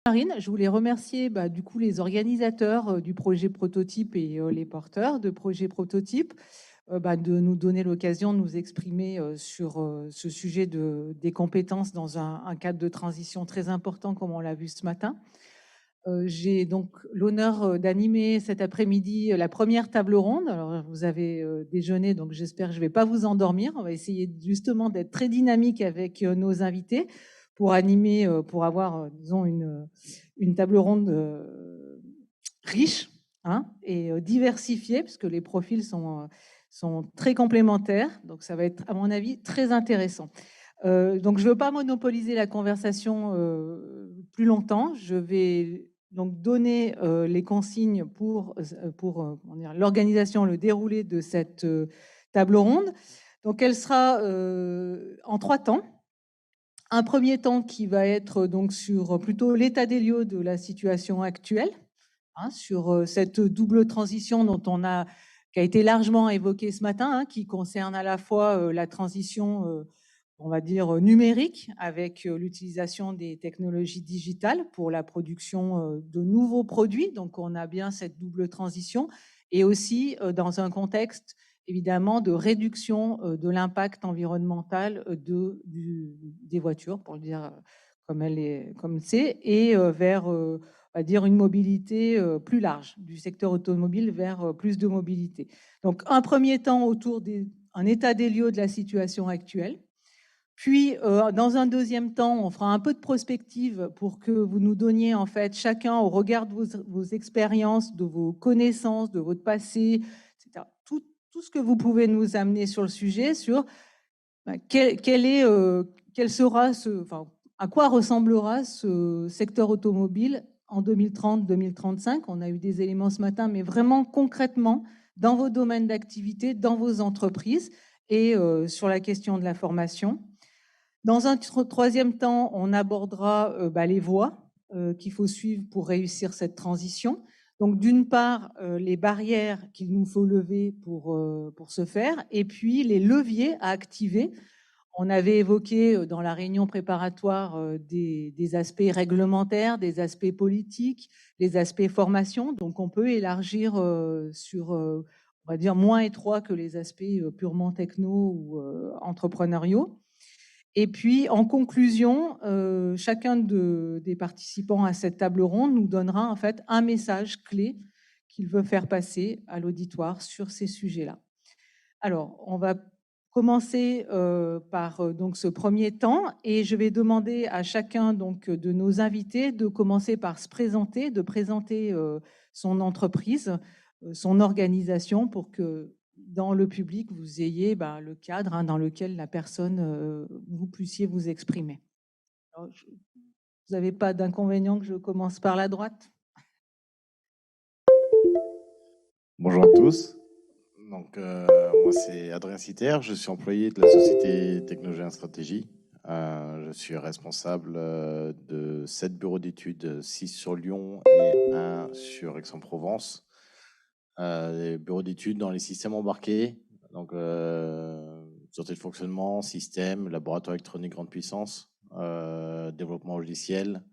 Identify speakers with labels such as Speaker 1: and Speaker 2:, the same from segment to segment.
Speaker 1: Marine, je voulais remercier du coup les organisateurs du projet prototype et les porteurs de projet prototype de nous donner l'occasion de nous exprimer sur ce sujet des compétences dans un cadre de transition très important comme on l'a vu ce matin. J'ai donc l'honneur d'animer cet après-midi la première table ronde. Alors vous avez déjeuné, donc j'espère que je ne vais pas vous endormir. On va essayer justement d'être très dynamique avec nos invités pour animer, pour avoir, disons, une table ronde riche et diversifiée, parce que les profils sont très complémentaires. Donc ça va être, à mon avis, très intéressant. Donc je ne veux pas monopoliser la conversation plus longtemps. Je vais donc donner les consignes pour l'organisation, le déroulé de cette table ronde. Donc elle sera en 3 temps. Un premier temps qui va être donc sur plutôt l'état des lieux de la situation actuelle, sur cette double transition qui a été largement évoquée ce matin, qui concerne à la fois la transition, on va dire, numérique, avec l'utilisation des technologies digitales pour la production de nouveaux produits. Donc, on a bien cette double transition. Et aussi dans un contexte, évidemment, de réduction de l'impact environnemental des voitures, pour le dire comme c'est, et vers on va dire une mobilité plus large, du secteur automobile vers plus de mobilité. Donc, un premier temps autour d'un état des lieux de la situation actuelle. Puis, dans un deuxième temps, on fera un peu de prospective pour que vous nous donniez, en fait, chacun, au regard de vos expériences, de vos connaissances, de votre passé, etc., tout ce que vous pouvez nous amener sur le sujet, sur quel sera à quoi ressemblera ce secteur automobile en 2030-2035. On a eu des éléments ce matin, mais vraiment concrètement, dans vos domaines d'activité, dans vos entreprises, et sur la question de la formation. Dans un troisième temps, on abordera les voies qu'il faut suivre pour réussir cette transition. Donc, d'une part, les barrières qu'il nous faut lever pour ce faire, et puis les leviers à activer. On avait évoqué dans la réunion préparatoire des aspects réglementaires, des aspects politiques, des aspects formation. Donc, on peut élargir sur, on va dire, moins étroit que les aspects purement techno ou entrepreneuriaux. Et puis, en conclusion, chacun des participants à cette table ronde nous donnera en fait un message clé qu'il veut faire passer à l'auditoire sur ces sujets-là. Alors, on va commencer par donc ce premier temps, et je vais demander à chacun donc de nos invités de commencer par se présenter, de présenter son entreprise, son organisation, pour que dans le public vous ayez le cadre dans lequel la personne vous puissiez vous exprimer. Alors, vous n'avez pas d'inconvénient que je commence par la droite?
Speaker 2: Bonjour à tous. Donc, moi, c'est Adrien Citer. Je suis employé de la société Technogène Stratégie. Je suis responsable de 7 bureaux d'études, 6 sur Lyon et 1 sur Aix-en-Provence. Les bureaux d'études dans les systèmes embarqués, donc sûreté de fonctionnement, système, laboratoire électronique grande puissance, développement logiciel,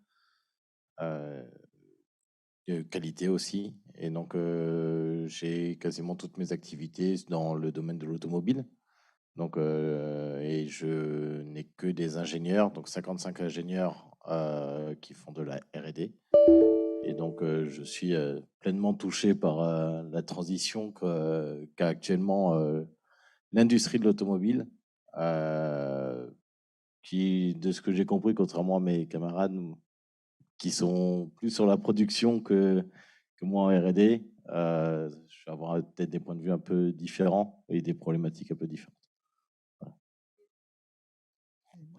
Speaker 2: qualité aussi. Et donc, j'ai quasiment toutes mes activités dans le domaine de l'automobile. Donc, et je n'ai que des ingénieurs, donc 55 ingénieurs qui font de la R&D. Et donc, je suis pleinement touché par la transition qu'a actuellement l'industrie de l'automobile, qui, de ce que j'ai compris, contrairement à mes camarades qui sont plus sur la production que moi en R&D, je vais avoir peut-être des points de vue un peu différents et des problématiques un peu différentes. Voilà.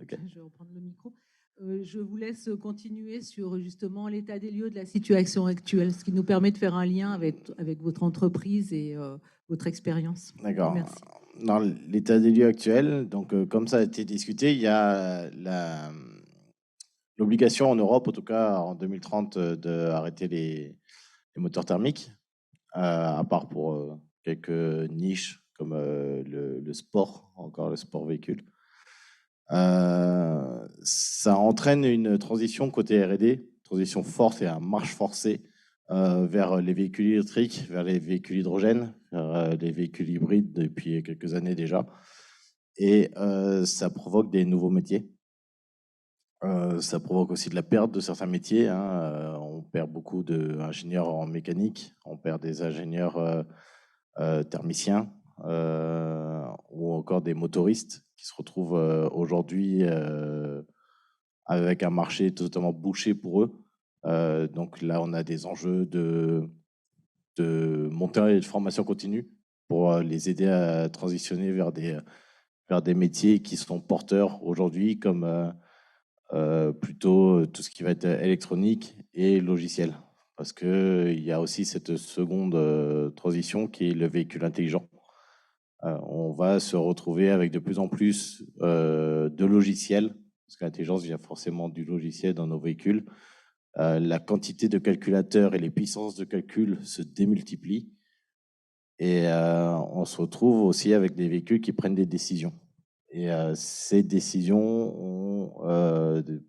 Speaker 1: Okay. Je vais reprendre le micro. Je vous laisse continuer sur justement l'état des lieux de la situation actuelle, ce qui nous permet de faire un lien avec votre entreprise et votre expérience.
Speaker 2: D'accord.
Speaker 1: Merci.
Speaker 2: Dans l'état des lieux actuel, donc comme ça a été discuté, il y a l'obligation en Europe, en tout cas en 2030, d'arrêter les moteurs thermiques, à part pour quelques niches comme le sport, encore le sport véhicule. Ça entraîne une transition côté R&D transition forte et à marche forcée vers les véhicules électriques, vers les véhicules hydrogène, vers les véhicules hybrides depuis quelques années déjà. Et ça provoque des nouveaux métiers. Ça provoque aussi de la perte de certains métiers, hein. On perd beaucoup d'ingénieurs en mécanique, on perd des ingénieurs thermiciens ou encore des motoristes qui se retrouvent aujourd'hui avec un marché totalement bouché pour eux. Donc là, on a des enjeux de montée et de formation continue pour les aider à transitionner vers des métiers qui sont porteurs aujourd'hui, comme plutôt tout ce qui va être électronique et logiciel. Parce qu'il y a aussi cette seconde transition qui est le véhicule intelligent. On va se retrouver avec de plus en plus de logiciels, parce que l'intelligence vient forcément du logiciel dans nos véhicules. La quantité de calculateurs et les puissances de calcul se démultiplient. Et on se retrouve aussi avec des véhicules qui prennent des décisions. Et ces décisions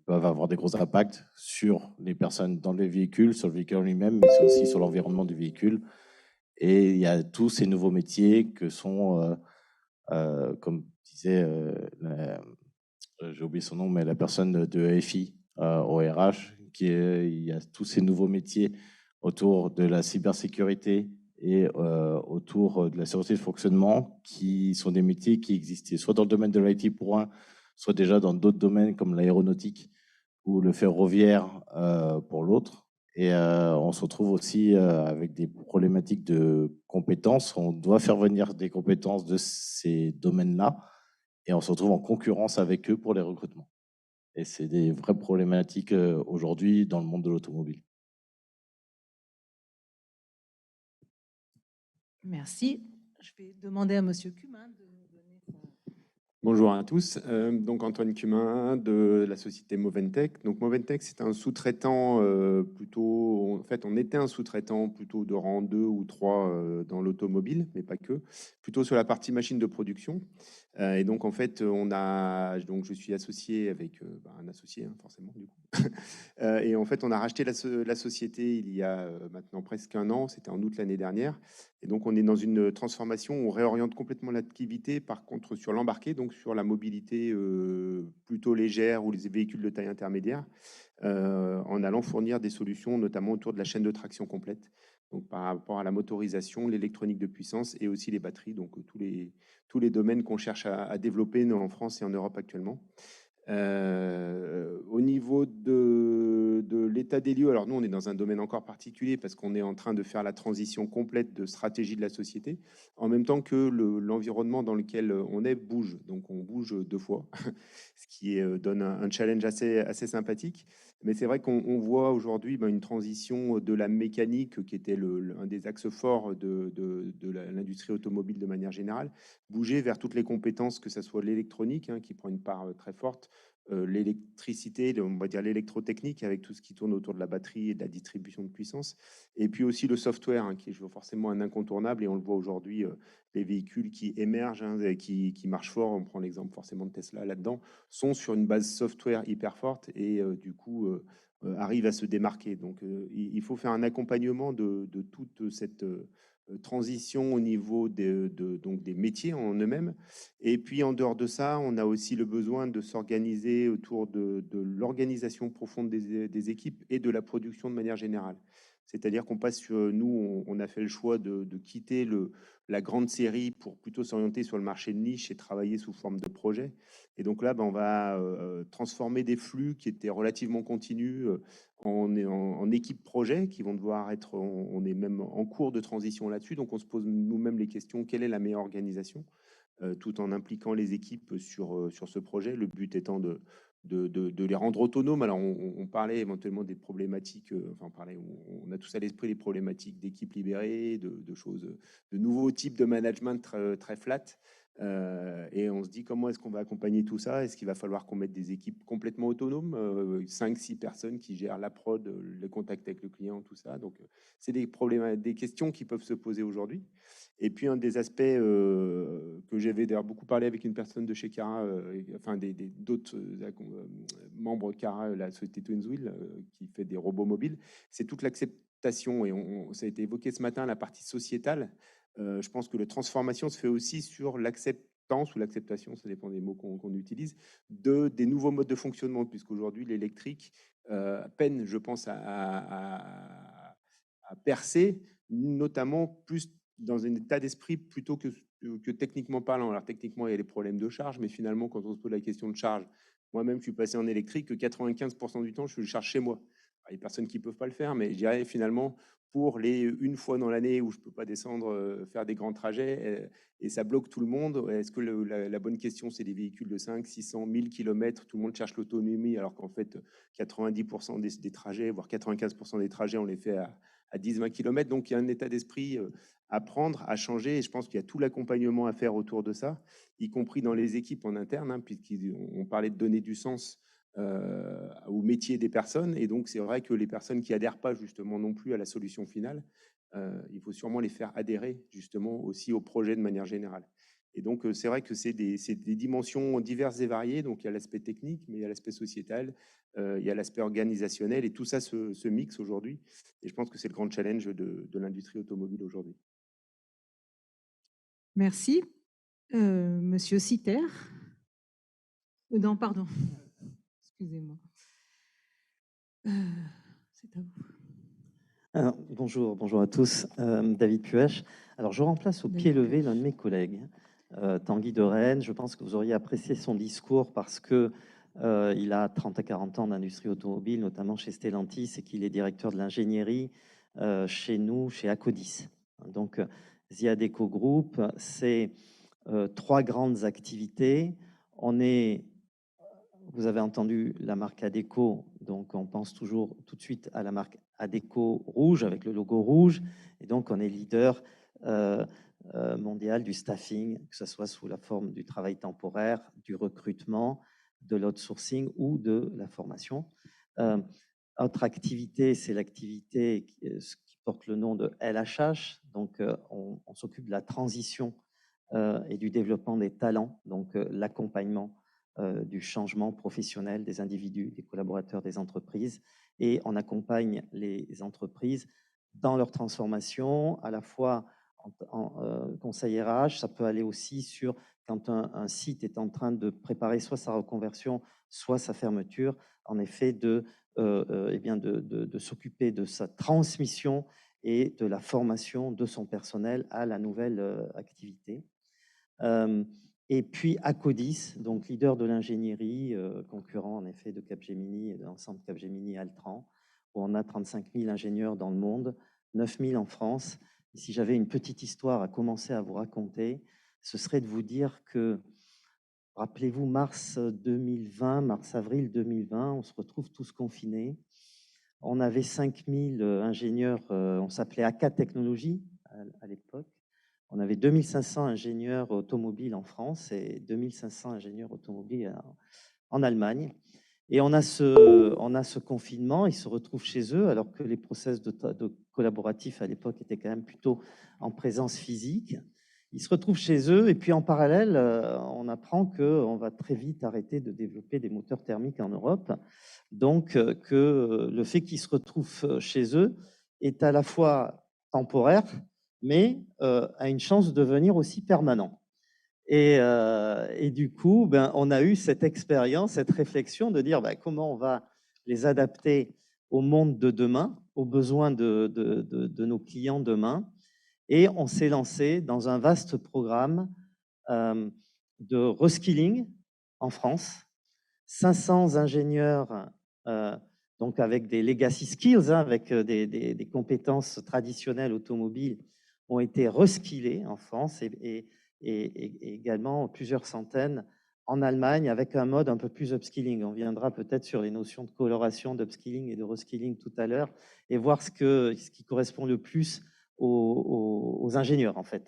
Speaker 2: peuvent avoir des gros impacts sur les personnes dans le véhicule, sur le véhicule en lui-même, mais aussi sur l'environnement du véhicule. Et il y a tous ces nouveaux métiers que sont, comme disait, j'ai oublié son nom, mais la personne de FI au RH, il y a tous ces nouveaux métiers autour de la cybersécurité et autour de la sécurité de fonctionnement, qui sont des métiers qui existaient soit dans le domaine de l'IT pour un, soit déjà dans d'autres domaines comme l'aéronautique ou le ferroviaire pour l'autre. Et on se retrouve aussi avec des problématiques de compétences. On doit faire venir des compétences de ces domaines-là et on se retrouve en concurrence avec eux pour les recrutements. Et c'est des vraies problématiques aujourd'hui dans le monde de l'automobile.
Speaker 1: Merci. Je vais demander à Monsieur Cumin de nous donner
Speaker 3: Bonjour à tous. Donc Antoine Cumin de la société Moventech. Donc Moventech, c'est un sous-traitant plutôt. En fait, on était un sous-traitant plutôt de rang 2 ou 3 dans l'automobile, mais pas que. Plutôt sur la partie machine de production. Et donc en fait, je suis associé avec un associé, hein, forcément du coup. Et en fait, on a racheté la société il y a maintenant presque un an. C'était en août l'année dernière. Et donc, on est dans une transformation où on réoriente complètement l'activité, par contre, sur l'embarqué, donc sur la mobilité plutôt légère ou les véhicules de taille intermédiaire, en allant fournir des solutions, notamment autour de la chaîne de traction complète, donc par rapport à la motorisation, l'électronique de puissance et aussi les batteries, donc tous les domaines qu'on cherche à développer en France et en Europe actuellement. Au niveau de l'état des lieux, alors nous, on est dans un domaine encore particulier parce qu'on est en train de faire la transition complète de stratégie de la société, en même temps que l'environnement dans lequel on est bouge. Donc, on bouge 2 fois, ce qui donne un challenge assez sympathique. Mais c'est vrai qu'on voit aujourd'hui une transition de la mécanique, qui était un des axes forts de l'industrie automobile de manière générale, bouger vers toutes les compétences, que ça soit l'électronique, hein, qui prend une part très forte, l'électricité, on va dire l'électrotechnique, avec tout ce qui tourne autour de la batterie et de la distribution de puissance, et puis aussi le software, hein, qui est forcément un incontournable, et on le voit aujourd'hui, les véhicules qui émergent, hein, et qui marchent fort, on prend l'exemple forcément de Tesla là-dedans, sont sur une base software hyper forte et du coup arrivent à se démarquer. Donc il faut faire un accompagnement de toute cette transition au niveau donc des métiers en eux-mêmes. Et puis en dehors de ça, on a aussi le besoin de s'organiser autour de l'organisation profonde des équipes et de la production de manière générale. C'est-à-dire qu'on passe sur, nous, on a fait le choix de quitter la grande série pour plutôt s'orienter sur le marché de niche et travailler sous forme de projet. Et donc là, on va transformer des flux qui étaient relativement continus en équipe projet, qui vont devoir être, on est même en cours de transition là-dessus. Donc on se pose nous-mêmes les questions, quelle est la meilleure organisation, tout en impliquant les équipes sur ce projet. Le but étant de les rendre autonomes. Alors, on parlait éventuellement des problématiques, on a tous à l'esprit les problématiques d'équipes libérées, de choses, de nouveaux types de management très, très flat. Et on se dit comment est-ce qu'on va accompagner tout ça? Est-ce qu'il va falloir qu'on mette des équipes complètement autonomes, 5-6 personnes qui gèrent la prod, le contact avec le client, tout ça. Donc, c'est des problèmes, des questions qui peuvent se poser aujourd'hui. Et puis, un des aspects que j'avais d'ailleurs beaucoup parlé avec une personne de chez Cara, enfin d'autres membres Cara, la société Twinswheel, qui fait des robots mobiles, c'est toute l'acceptation. Et ça a été évoqué ce matin, la partie sociétale. Je pense que la transformation se fait aussi sur l'acceptance ou l'acceptation, ça dépend des mots qu'on utilise, des nouveaux modes de fonctionnement, puisqu'aujourd'hui, l'électrique peine, je pense, à percer, notamment plus dans un état d'esprit plutôt que techniquement parlant. Alors, techniquement, il y a des problèmes de charge, mais finalement, quand on se pose la question de charge, moi-même, je suis passé en électrique, que 95% du temps, je le charge chez moi. Alors, il y a des personnes qui ne peuvent pas le faire, mais je dirais finalement, pour les une fois dans l'année où je ne peux pas descendre, faire des grands trajets, et ça bloque tout le monde. Est-ce que la bonne question, c'est des véhicules de 5, 600, 1000 km, tout le monde cherche l'autonomie, alors qu'en fait, 90% des trajets, voire 95% des trajets, on les fait à 10-20 km. Donc, il y a un état d'esprit à prendre, à changer, et je pense qu'il y a tout l'accompagnement à faire autour de ça, y compris dans les équipes en interne, hein, puisqu'on parlait de donner du sens au métier des personnes. Et donc, c'est vrai que les personnes qui adhèrent pas justement non plus à la solution finale, il faut sûrement les faire adhérer justement aussi au projet de manière générale. Et donc, c'est vrai que c'est des dimensions diverses et variées. Donc, il y a l'aspect technique, mais il y a l'aspect sociétal, il y a l'aspect organisationnel, et tout ça se mixe aujourd'hui. Et je pense que c'est le grand challenge de l'industrie automobile aujourd'hui.
Speaker 1: Merci. Monsieur Citer. Non, pardon. Excusez-moi. C'est à vous.
Speaker 4: Alors, bonjour à tous. David Puech. Alors, je remplace au pied levé l'un de mes collègues, Tanguy de Rennes. Je pense que vous auriez apprécié son discours parce que il a 30 à 40 ans d'industrie automobile, notamment chez Stellantis, et qu'il est directeur de l'ingénierie chez nous, chez Acodis. Donc, Ziadeco Group, c'est 3 grandes activités. Vous avez entendu la marque Adecco, donc on pense toujours tout de suite à la marque Adecco rouge avec le logo rouge, et donc on est leader mondial du staffing, que ce soit sous la forme du travail temporaire, du recrutement, de l'outsourcing ou de la formation. Autre activité, c'est l'activité qui porte le nom de LHH, donc on s'occupe de la transition et du développement des talents, donc l'accompagnement du changement professionnel des individus, des collaborateurs des entreprises, et on accompagne les entreprises dans leur transformation, à la fois en conseil RH, ça peut aller aussi sur quand un site est en train de préparer soit sa reconversion, soit sa fermeture, en effet de s'occuper de sa transmission et de la formation de son personnel à la nouvelle activité. Et puis Acodis, donc leader de l'ingénierie, concurrent en effet de Capgemini et de l'ensemble Capgemini Altran, où on a 35 000 ingénieurs dans le monde, 9 000 en France. Et si j'avais une petite histoire à commencer à vous raconter, ce serait de vous dire que, rappelez-vous, mars 2020, mars-avril 2020, on se retrouve tous confinés. On avait 5 000 ingénieurs, on s'appelait AK Technologies à l'époque. On avait 2500 ingénieurs automobiles en France et 2500 ingénieurs automobiles en Allemagne. Et on a ce confinement, ils se retrouvent chez eux, alors que les process de collaboratifs à l'époque étaient quand même plutôt en présence physique. Ils se retrouvent chez eux et puis en parallèle, on apprend qu'on va très vite arrêter de développer des moteurs thermiques en Europe. Donc, que le fait qu'ils se retrouvent chez eux est à la fois temporaire, mais a une chance de devenir aussi permanent. Et du coup, on a eu cette expérience, cette réflexion de dire comment on va les adapter au monde de demain, aux besoins de nos clients demain. Et on s'est lancé dans un vaste programme de reskilling en France. 500 ingénieurs, donc avec des legacy skills, avec des compétences traditionnelles automobiles, ont été reskillés en France et également plusieurs centaines en Allemagne avec un mode un peu plus upskilling. On viendra peut-être sur les notions de coloration, d'upskilling et de reskilling tout à l'heure et voir ce qui correspond le plus aux ingénieurs en fait.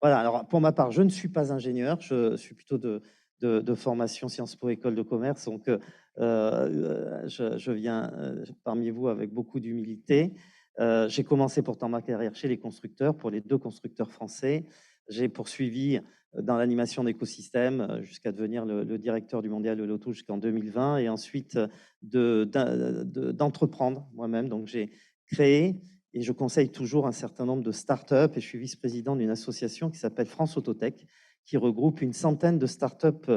Speaker 4: Voilà, alors pour ma part, je ne suis pas ingénieur, je suis plutôt de formation Sciences Po École de commerce, donc je viens parmi vous avec beaucoup d'humilité. J'ai commencé pourtant ma carrière chez les constructeurs, pour les 2 constructeurs français. J'ai poursuivi dans l'animation d'écosystèmes jusqu'à devenir le directeur du mondial de l'auto jusqu'en 2020 et ensuite d'entreprendre moi-même. Donc j'ai créé et je conseille toujours un certain nombre de startups et je suis vice-président d'une association qui s'appelle France Autotech, qui regroupe une centaine de startups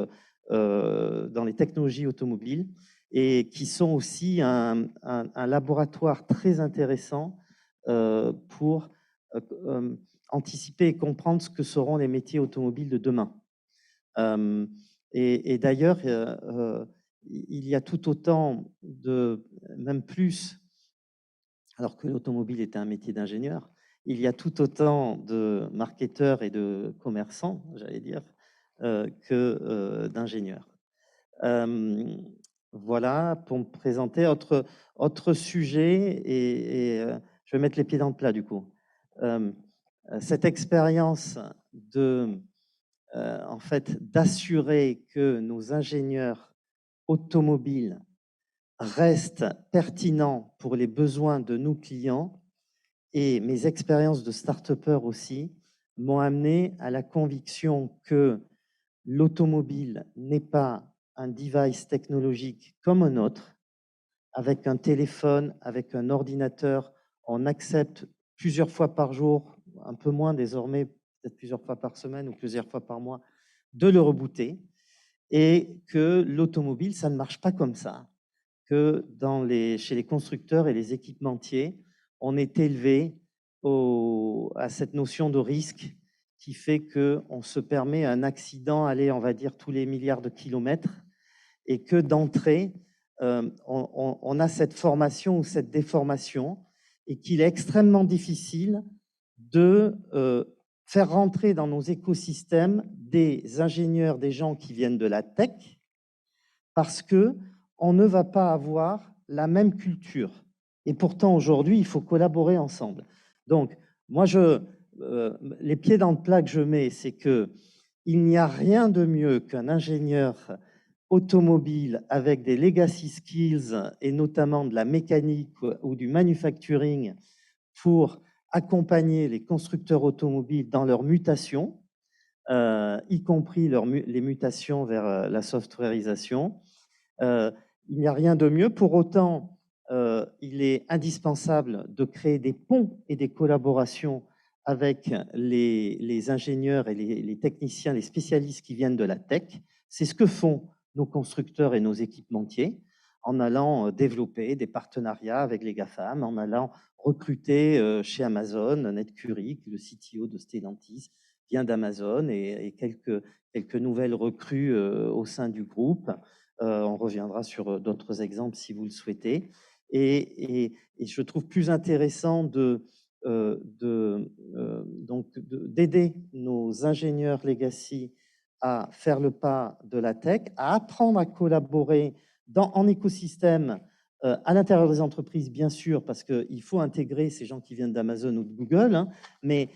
Speaker 4: dans les technologies automobiles et qui sont aussi un laboratoire très intéressant pour anticiper et comprendre ce que seront les métiers automobiles de demain. Et d'ailleurs, il y a tout autant même plus, alors que l'automobile était un métier d'ingénieur, il y a tout autant de marketeurs et de commerçants, j'allais dire, que d'ingénieurs. Voilà, pour me présenter. Autre sujet, et je vais mettre les pieds dans le plat du coup. Cette expérience en fait, d'assurer que nos ingénieurs automobiles restent pertinents pour les besoins de nos clients et mes expériences de start-upper aussi m'ont amené à la conviction que l'automobile n'est pas un device technologique comme un autre. Avec un téléphone, avec un ordinateur, on accepte plusieurs fois par jour, un peu moins désormais, peut-être plusieurs fois par semaine ou plusieurs fois par mois, de le rebooter. Et que l'automobile, ça ne marche pas comme ça. Que chez les constructeurs et les équipementiers, on est élevé à cette notion de risque qui fait qu'on se permet un accident, aller, on va dire, tous les milliards de kilomètres, et que d'entrée, on a cette formation ou cette déformation, et qu'il est extrêmement difficile de faire rentrer dans nos écosystèmes des ingénieurs, des gens qui viennent de la tech, parce que on ne va pas avoir la même culture. Et pourtant, aujourd'hui, il faut collaborer ensemble. Donc, moi, les pieds dans le plat que je mets, c'est que il n'y a rien de mieux qu'un ingénieur automobile avec des legacy skills et notamment de la mécanique ou du manufacturing pour accompagner les constructeurs automobiles dans leur mutation, y compris les mutations vers la softwareisation. Il n'y a rien de mieux. Pour autant, il est indispensable de créer des ponts et des collaborations avec les ingénieurs et les techniciens, les spécialistes qui viennent de la tech. C'est ce que font nos constructeurs et nos équipementiers en allant développer des partenariats avec les GAFAM, en allant recruter chez Amazon, Ned Curry, le CTO de Stellantis, vient d'Amazon, et quelques nouvelles recrues au sein du groupe. On reviendra sur d'autres exemples si vous le souhaitez. Et je trouve plus intéressant d'aider nos ingénieurs legacy à faire le pas de la tech, à apprendre à collaborer en écosystème à l'intérieur des entreprises, bien sûr, parce qu'il faut intégrer ces gens qui viennent d'Amazon ou de Google, hein, mais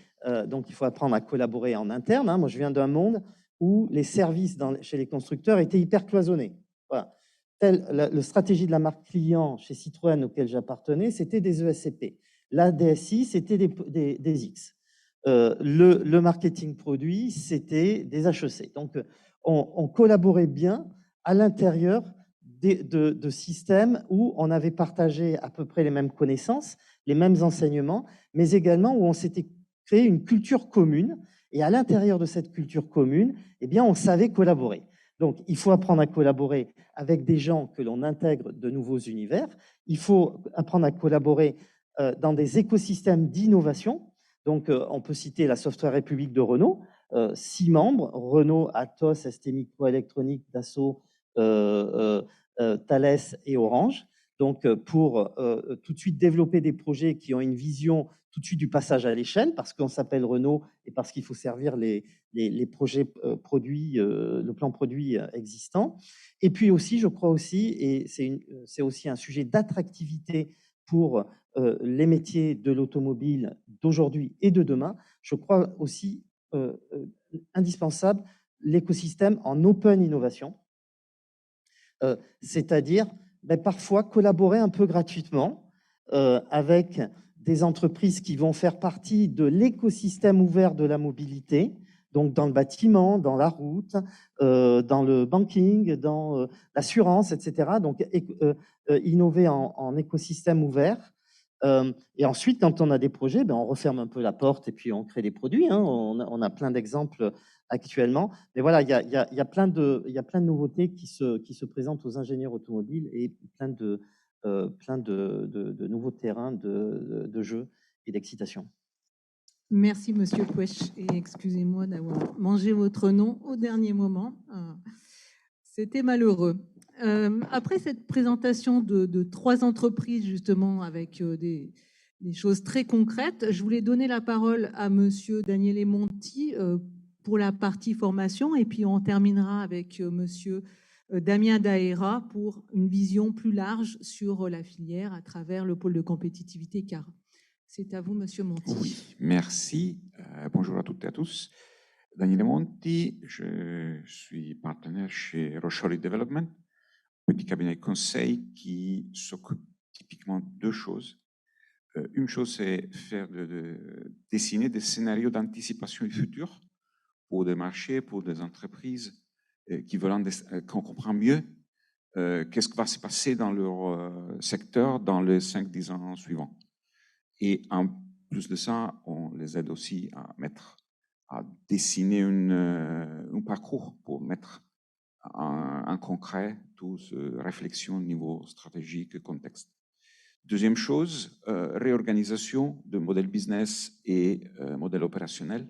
Speaker 4: donc il faut apprendre à collaborer en interne. Hein. Moi, je viens d'un monde où les services chez les constructeurs étaient hyper cloisonnés. Voilà. La stratégie de la marque client chez Citroën auquel j'appartenais, c'était des ESCP. La DSI, c'était des X. Le marketing produit, c'était des HEC. Donc, on collaborait bien à l'intérieur de systèmes où on avait partagé à peu près les mêmes connaissances, les mêmes enseignements, mais également où on s'était créé une culture commune. Et à l'intérieur de cette culture commune, eh bien, on savait collaborer. Donc, il faut apprendre à collaborer avec des gens que l'on intègre de nouveaux univers. Il faut apprendre à collaborer dans des écosystèmes d'innovation. Donc, on peut citer la Software République de Renault, 6 membres, Renault, Atos, ST Microélectronique, Dassault, Thales et Orange. Donc, pour tout de suite développer des projets qui ont une vision tout de suite du passage à l'échelle, parce qu'on s'appelle Renault et parce qu'il faut servir les projets produits, le plan produit existant. Et puis aussi, je crois aussi, et c'est aussi un sujet d'attractivité pour les métiers de l'automobile d'aujourd'hui et de demain, je crois aussi indispensable l'écosystème en open innovation, c'est-à-dire parfois collaborer un peu gratuitement avec des entreprises qui vont faire partie de l'écosystème ouvert de la mobilité, donc dans le bâtiment, dans la route, dans le banking, dans l'assurance, etc. Donc, innover en écosystème ouvert. Et ensuite, quand on a des projets, on referme un peu la porte et puis on crée des produits. Hein. On a plein d'exemples actuellement. Mais voilà, il y a plein de nouveautés qui se présentent aux ingénieurs automobiles et plein de nouveaux terrains de jeu et d'excitation.
Speaker 1: Merci, Monsieur Pouech, et excusez-moi d'avoir mangé votre nom au dernier moment. C'était malheureux. Après cette présentation de 3 entreprises, justement, avec des choses très concrètes, je voulais donner la parole à Monsieur Daniele Monti pour la partie formation, et puis on terminera avec Monsieur Damien Daera pour une vision plus large sur la filière à travers le pôle de compétitivité CAR. C'est à vous, Monsieur Monti.
Speaker 5: Oui, merci. Bonjour à toutes et à tous. Daniele Monti, je suis partenaire chez Rocholi Development, petit cabinet de conseil qui s'occupe typiquement de 2 choses. Une chose, c'est dessiner des scénarios d'anticipation du futur pour des marchés, pour des entreprises qui veulent qu'on comprenne mieux qu'est-ce qui va se passer dans leur secteur dans les 5-10 ans suivants. Et en plus de ça, on les aide aussi à dessiner un parcours pour mettre en concret toute réflexion au niveau stratégique et contexte. Deuxième chose, réorganisation de modèle business et modèle opérationnel.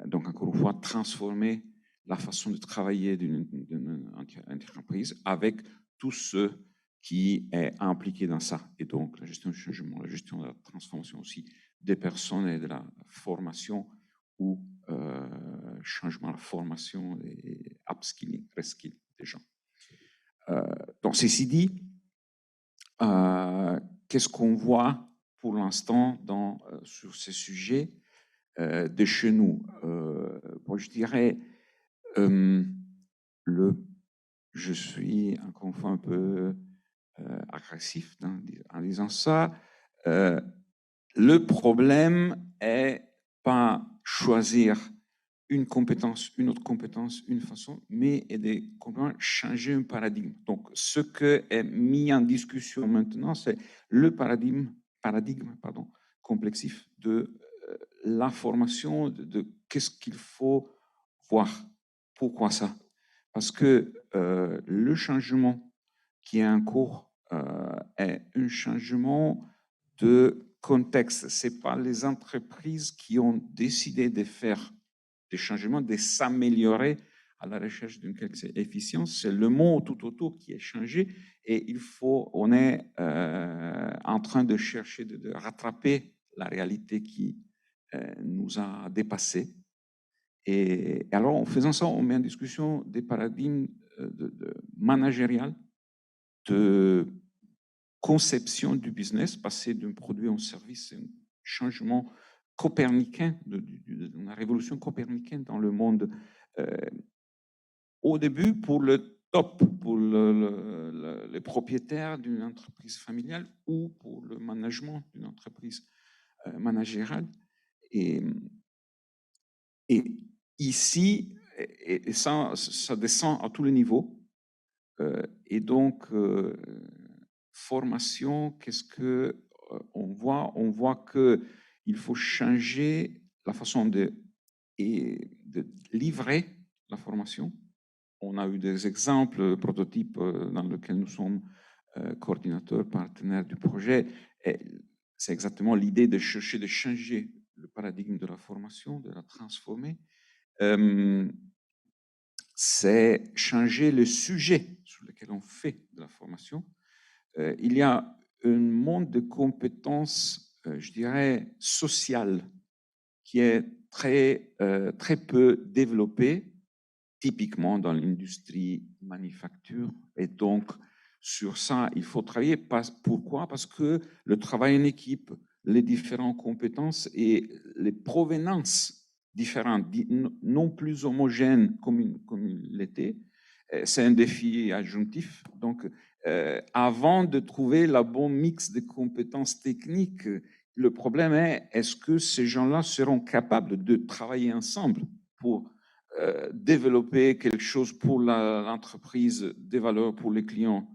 Speaker 5: Donc, encore une fois, transformer la façon de travailler d'une entreprise avec tous ceux qui est impliqué dans ça. Et donc, la gestion du changement, la gestion de la transformation aussi des personnes et de la formation ou changement de la formation et upskilling, reskilling des gens. Donc, ceci dit, qu'est-ce qu'on voit pour l'instant sur ces sujets de chez nous? Bon, je dirais, je suis encore une fois un peu agressif en disant ça. Le problème est pas choisir une compétence, une autre compétence, une façon, mais de changer un paradigme. Donc, ce qui est mis en discussion maintenant, c'est le paradigme complexif de la formation, de qu'est-ce qu'il faut voir. Pourquoi ça? Parce que le changement qui est en cours est un changement de contexte. Ce n'est pas les entreprises qui ont décidé de faire des changements, de s'améliorer à la recherche d'une quelque efficience. C'est le monde tout autour qui est changé et on est en train de chercher de rattraper la réalité qui nous a dépassés. Et alors, en faisant ça, on met en discussion des paradigmes managériales, de conception du business, passer d'un produit en service, c'est un changement copernicain, une révolution copernicienne dans le monde. Au début, pour le top, pour les propriétaires d'une entreprise familiale ou pour le management d'une entreprise managériale. Et ici, ça descend à tous les niveaux. Et donc, formation, qu'est-ce qu'on voit? On voit qu'il faut changer la façon de livrer la formation. On a eu des exemples, prototypes dans lesquels nous sommes coordinateurs, partenaires du projet. C'est exactement l'idée de chercher de changer le paradigme de la formation, de la transformer. C'est changer le sujet sur lequel on fait de la formation. Il y a un monde de compétences, je dirais, sociales, qui est très peu développé, typiquement dans l'industrie manufacture. Et donc, sur ça, il faut travailler. Pourquoi? Parce que le travail en équipe, les différentes compétences et les provenances différentes, non plus homogènes comme il l'était. C'est un défi adjonctif. Donc, avant de trouver la bonne mix de compétences techniques, le problème est, est-ce que ces gens-là seront capables de travailler ensemble pour développer quelque chose pour l'entreprise, des valeurs pour les clients?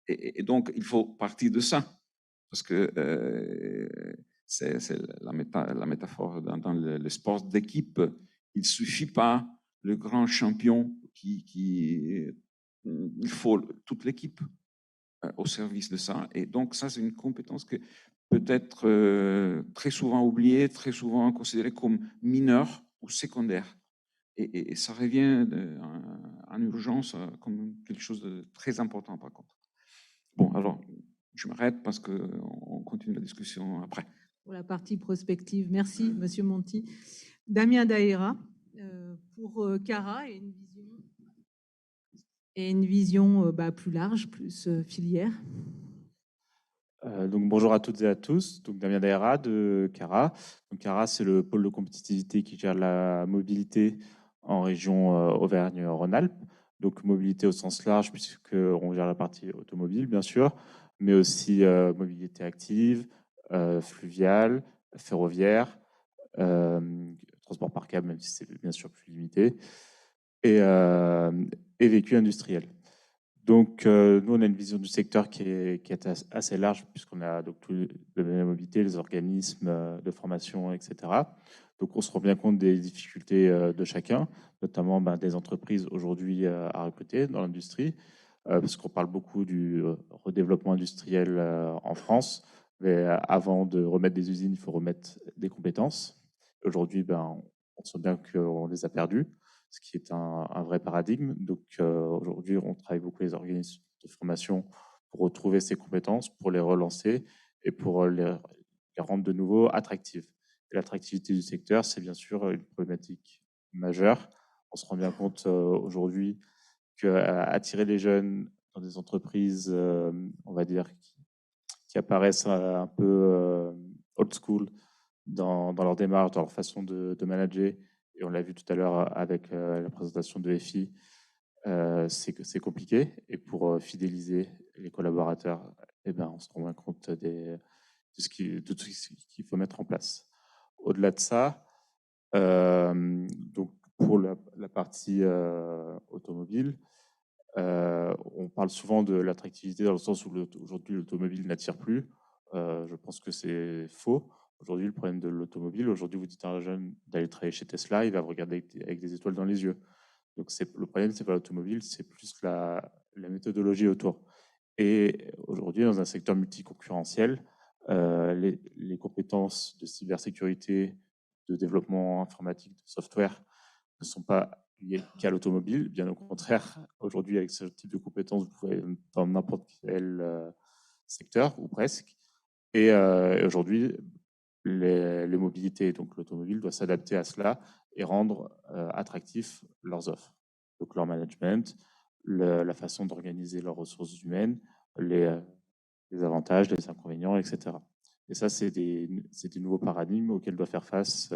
Speaker 5: Et donc, il faut partir de ça. Parce que c'est la métaphore dans le sport d'équipe. Il ne suffit pas le grand champion il faut toute l'équipe au service de ça. Et donc, ça, c'est une compétence que peut-être très souvent oubliée, très souvent considérée comme mineure ou secondaire. Et ça revient en urgence comme quelque chose de très important, par contre. Bon, alors, je m'arrête parce qu'on continue la discussion après.
Speaker 1: Pour la partie prospective, merci, Monsieur Monti. Damien Daïra, pour Cara et une vision plus large, plus filière.
Speaker 6: Donc bonjour à toutes et à tous. Donc Damien Daïra de Cara. Donc Cara, c'est le pôle de compétitivité qui gère la mobilité en région Auvergne-Rhône-Alpes. Donc mobilité au sens large, puisqu'on gère la partie automobile, bien sûr, mais aussi mobilité active, fluviale, ferroviaire, transport par câble, même si c'est bien sûr plus limité, et véhicules industriels. Donc, nous, on a une vision du secteur qui est assez large, puisqu'on a donc tout le domaine de la mobilité, les organismes de formation, etc. Donc, on se rend bien compte des difficultés de chacun, notamment des entreprises aujourd'hui à recruter dans l'industrie, parce qu'on parle beaucoup du redéveloppement industriel en France. Mais avant de remettre des usines, il faut remettre des compétences. Aujourd'hui, on sent bien qu'on les a perdues, ce qui est un vrai paradigme. Donc aujourd'hui, on travaille beaucoup les organismes de formation pour retrouver ces compétences, pour les relancer et pour les rendre de nouveau attractives. Et l'attractivité du secteur, c'est bien sûr une problématique majeure. On se rend bien compte aujourd'hui qu'attirer les jeunes dans des entreprises, on va dire, qui apparaissent un peu old school dans leur démarche, dans leur façon de manager, et on l'a vu tout à l'heure avec la présentation de FI, c'est compliqué. Et pour fidéliser les collaborateurs, on se rend bien compte de tout ce qu'il faut mettre en place. Au-delà de ça, donc pour la partie automobile, on parle souvent de l'attractivité dans le sens où aujourd'hui l'automobile n'attire plus. Je pense que c'est faux. Aujourd'hui, le problème de l'automobile, aujourd'hui, vous dites à un jeune d'aller travailler chez Tesla, il va vous regarder avec des étoiles dans les yeux. Donc, le problème, c'est pas l'automobile, c'est plus la méthodologie autour. Et aujourd'hui, dans un secteur multiconcurrentiel, les compétences de cybersécurité, de développement informatique, de software ne sont pas liées qu'à l'automobile. Bien au contraire, aujourd'hui, avec ce type de compétences, vous pouvez dans n'importe quel secteur ou presque. Et aujourd'hui, les mobilités, donc l'automobile, doit s'adapter à cela et rendre attractifs leurs offres. Donc leur management, la façon d'organiser leurs ressources humaines, les avantages, les inconvénients, etc. Et ça, c'est des nouveaux paradigmes auxquels doivent faire face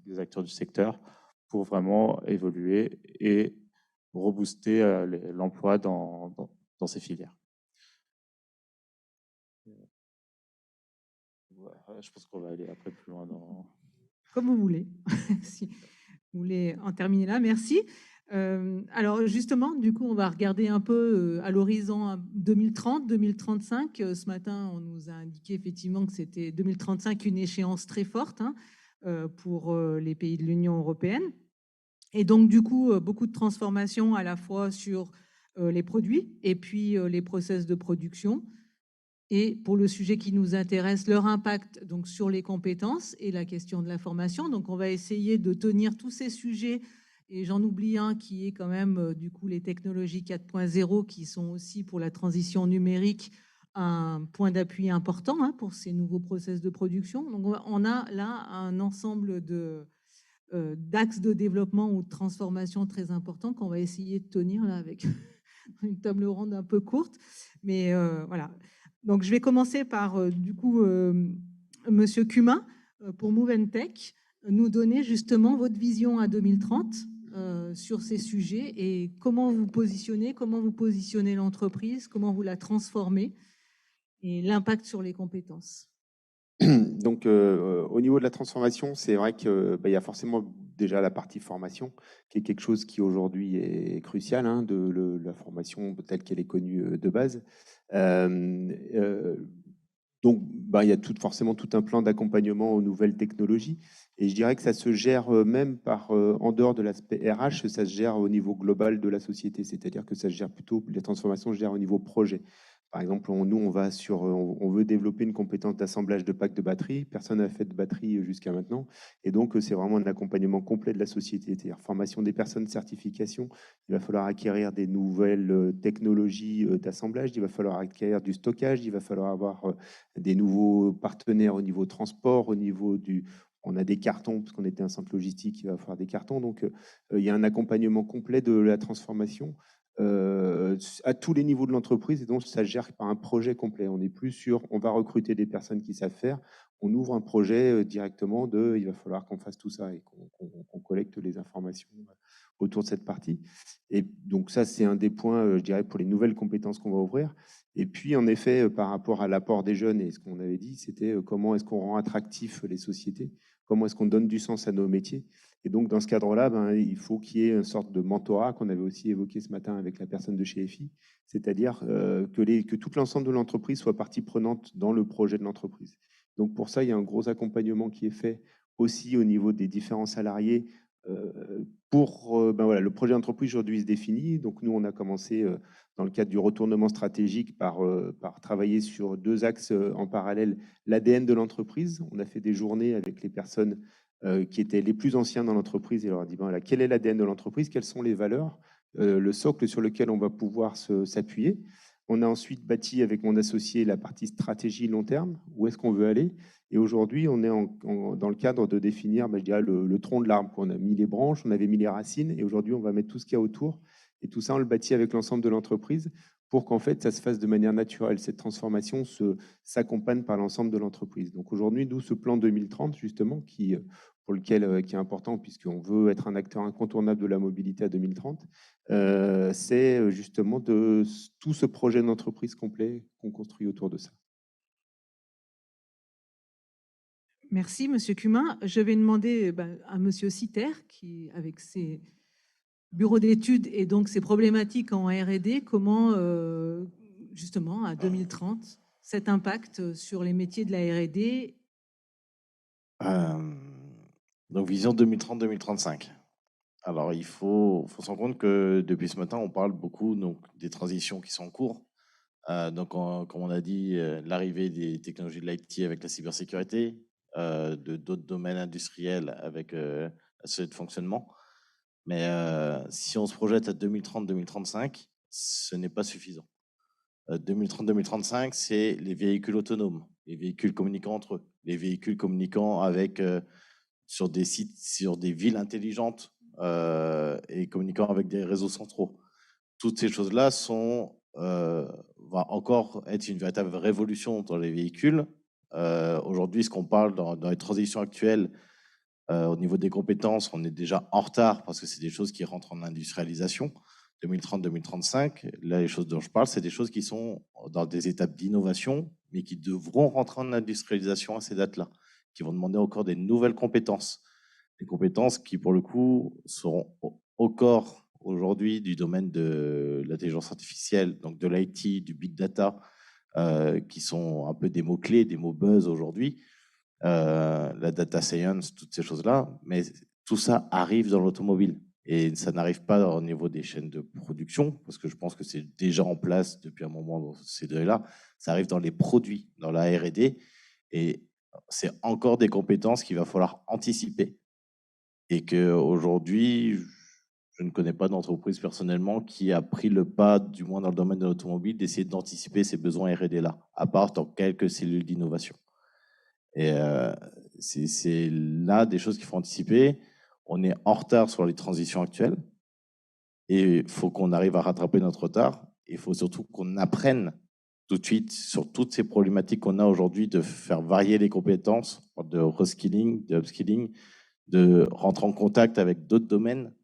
Speaker 6: les acteurs du secteur pour vraiment évoluer et rebooster l'emploi dans ces filières. Je pense qu'on va aller après plus loin dans...
Speaker 1: Comme vous voulez, si vous voulez en terminer là, merci. Alors justement, du coup, on va regarder un peu à l'horizon 2030, 2035. Ce matin, on nous a indiqué effectivement que c'était 2035 une échéance très forte pour les pays de l'Union européenne. Et donc, du coup, beaucoup de transformations à la fois sur les produits et puis les process de production. Et pour le sujet qui nous intéresse, leur impact donc sur les compétences et la question de la formation. Donc, on va essayer de tenir tous ces sujets. Et j'en oublie un qui est quand même, du coup, les technologies 4.0 qui sont aussi pour la transition numérique un point d'appui important pour ces nouveaux process de production. Donc, on a là un ensemble d'axes de développement ou de transformation très importants qu'on va essayer de tenir là avec une table ronde un peu courte. Mais voilà. Donc, je vais commencer par, du coup, Monsieur Cumin pour Move & Tech. nous donner justement votre vision à 2030 sur ces sujets et comment vous positionnez l'entreprise, comment vous la transformez et l'impact sur les compétences.
Speaker 3: Donc, au niveau de la transformation, c'est vrai qu'il y a forcément déjà la partie formation, qui est quelque chose qui aujourd'hui est crucial, hein, la formation telle qu'elle est connue de base. Donc, il y a forcément tout un plan d'accompagnement aux nouvelles technologies. Et je dirais que ça se gère même en dehors de l'aspect RH, ça se gère au niveau global de la société. C'est-à-dire que ça se gère plutôt, les transformations se gèrent au niveau projet. Par exemple, nous, on veut développer une compétence d'assemblage de packs de batterie. Personne n'a fait de batterie jusqu'à maintenant. Et donc, c'est vraiment un accompagnement complet de la société. C'est-à-dire formation des personnes, certification. Il va falloir acquérir des nouvelles technologies d'assemblage. Il va falloir acquérir du stockage. Il va falloir avoir des nouveaux partenaires au niveau transport, on a des cartons, parce qu'on était un centre logistique, il va falloir des cartons. Donc, il y a un accompagnement complet de la transformation à tous les niveaux de l'entreprise, et donc ça se gère par un projet complet. On n'est plus sur, on va recruter des personnes qui savent faire, on ouvre un projet directement il va falloir qu'on fasse tout ça et qu'on collecte les informations autour de cette partie. Et donc ça, c'est un des points, je dirais, pour les nouvelles compétences qu'on va ouvrir. Et puis, en effet, par rapport à l'apport des jeunes, et ce qu'on avait dit, c'était comment est-ce qu'on rend attractif les sociétés, comment est-ce qu'on donne du sens à nos métiers. Et donc, dans ce cadre-là, il faut qu'il y ait une sorte de mentorat qu'on avait aussi évoqué ce matin avec la personne de chez EFI, c'est-à-dire que tout l'ensemble de l'entreprise soit partie prenante dans le projet de l'entreprise. Donc, pour ça, il y a un gros accompagnement qui est fait aussi au niveau des différents salariés. Le projet d'entreprise aujourd'hui se définit. Donc, nous, on a commencé dans le cadre du retournement stratégique par travailler sur 2 axes en parallèle. L'ADN de l'entreprise. On a fait des journées avec les personnes qui étaient les plus anciens dans l'entreprise et leur a dit, voilà, quel est l'ADN de l'entreprise, quelles sont les valeurs, le socle sur lequel on va pouvoir s'appuyer. On a ensuite bâti avec mon associé la partie stratégie long terme, où est-ce qu'on veut aller. Et aujourd'hui, on est dans le cadre de définir, je dirais, le tronc de l'arbre. On a mis les branches, on avait mis les racines, et aujourd'hui, on va mettre tout ce qu'il y a autour. Et tout ça, on le bâtit avec l'ensemble de l'entreprise pour qu'en fait, ça se fasse de manière naturelle. Cette transformation s'accompagne par l'ensemble de l'entreprise. Donc aujourd'hui, d'où ce plan 2030, justement, qui est important, puisqu'on veut être un acteur incontournable de la mobilité à 2030, c'est justement de tout ce projet d'entreprise complet qu'on construit autour de ça.
Speaker 1: Merci, Monsieur Cumin. Je vais demander à Monsieur Citer, qui, avec ses bureaux d'études et donc ses problématiques en R&D, comment, justement, à 2030, cet impact sur les métiers de la R&D.
Speaker 2: Donc, vision 2030-2035. Alors, il faut se rendre compte que depuis ce matin, on parle beaucoup des transitions qui sont en cours. Comme on a dit, l'arrivée des technologies de l'IT avec la cybersécurité, de d'autres domaines industriels avec la société de fonctionnement. Mais si on se projette à 2030-2035, ce n'est pas suffisant. 2030-2035, c'est les véhicules autonomes, les véhicules communiquant entre eux, les véhicules communiquant avec sur des sites, sur des villes intelligentes et communiquant avec des réseaux centraux. Toutes ces choses-là va encore être une véritable révolution dans les véhicules. Aujourd'hui, ce qu'on parle dans les transitions actuelles, au niveau des compétences, on est déjà en retard parce que c'est des choses qui rentrent en industrialisation. 2030-2035, là, les choses dont je parle, c'est des choses qui sont dans des étapes d'innovation, mais qui devront rentrer en industrialisation à ces dates-là, qui vont demander encore des nouvelles compétences. Des compétences qui, pour le coup, seront au corps aujourd'hui du domaine de l'intelligence artificielle, donc de l'IT, du big data, qui sont un peu des mots-clés, des mots buzz aujourd'hui, la data science, toutes ces choses-là, mais tout ça arrive dans l'automobile. Et ça n'arrive pas au niveau des chaînes de production, parce que je pense que c'est déjà en place depuis un moment dans ces deux-là. Ça arrive dans les produits, dans la R&D, et c'est encore des compétences qu'il va falloir anticiper. Et qu'aujourd'hui, je ne connais pas d'entreprise personnellement qui a pris le pas, du moins dans le domaine de l'automobile, d'essayer d'anticiper ces besoins R&D-là, à part dans quelques cellules d'innovation. Et c'est là des choses qu'il faut anticiper. On est en retard sur les transitions actuelles et il faut qu'on arrive à rattraper notre retard. Il faut surtout qu'on apprenne tout de suite sur toutes ces problématiques qu'on a aujourd'hui de faire varier les compétences, de reskilling, de upskilling, de rentrer en contact avec d'autres domaines,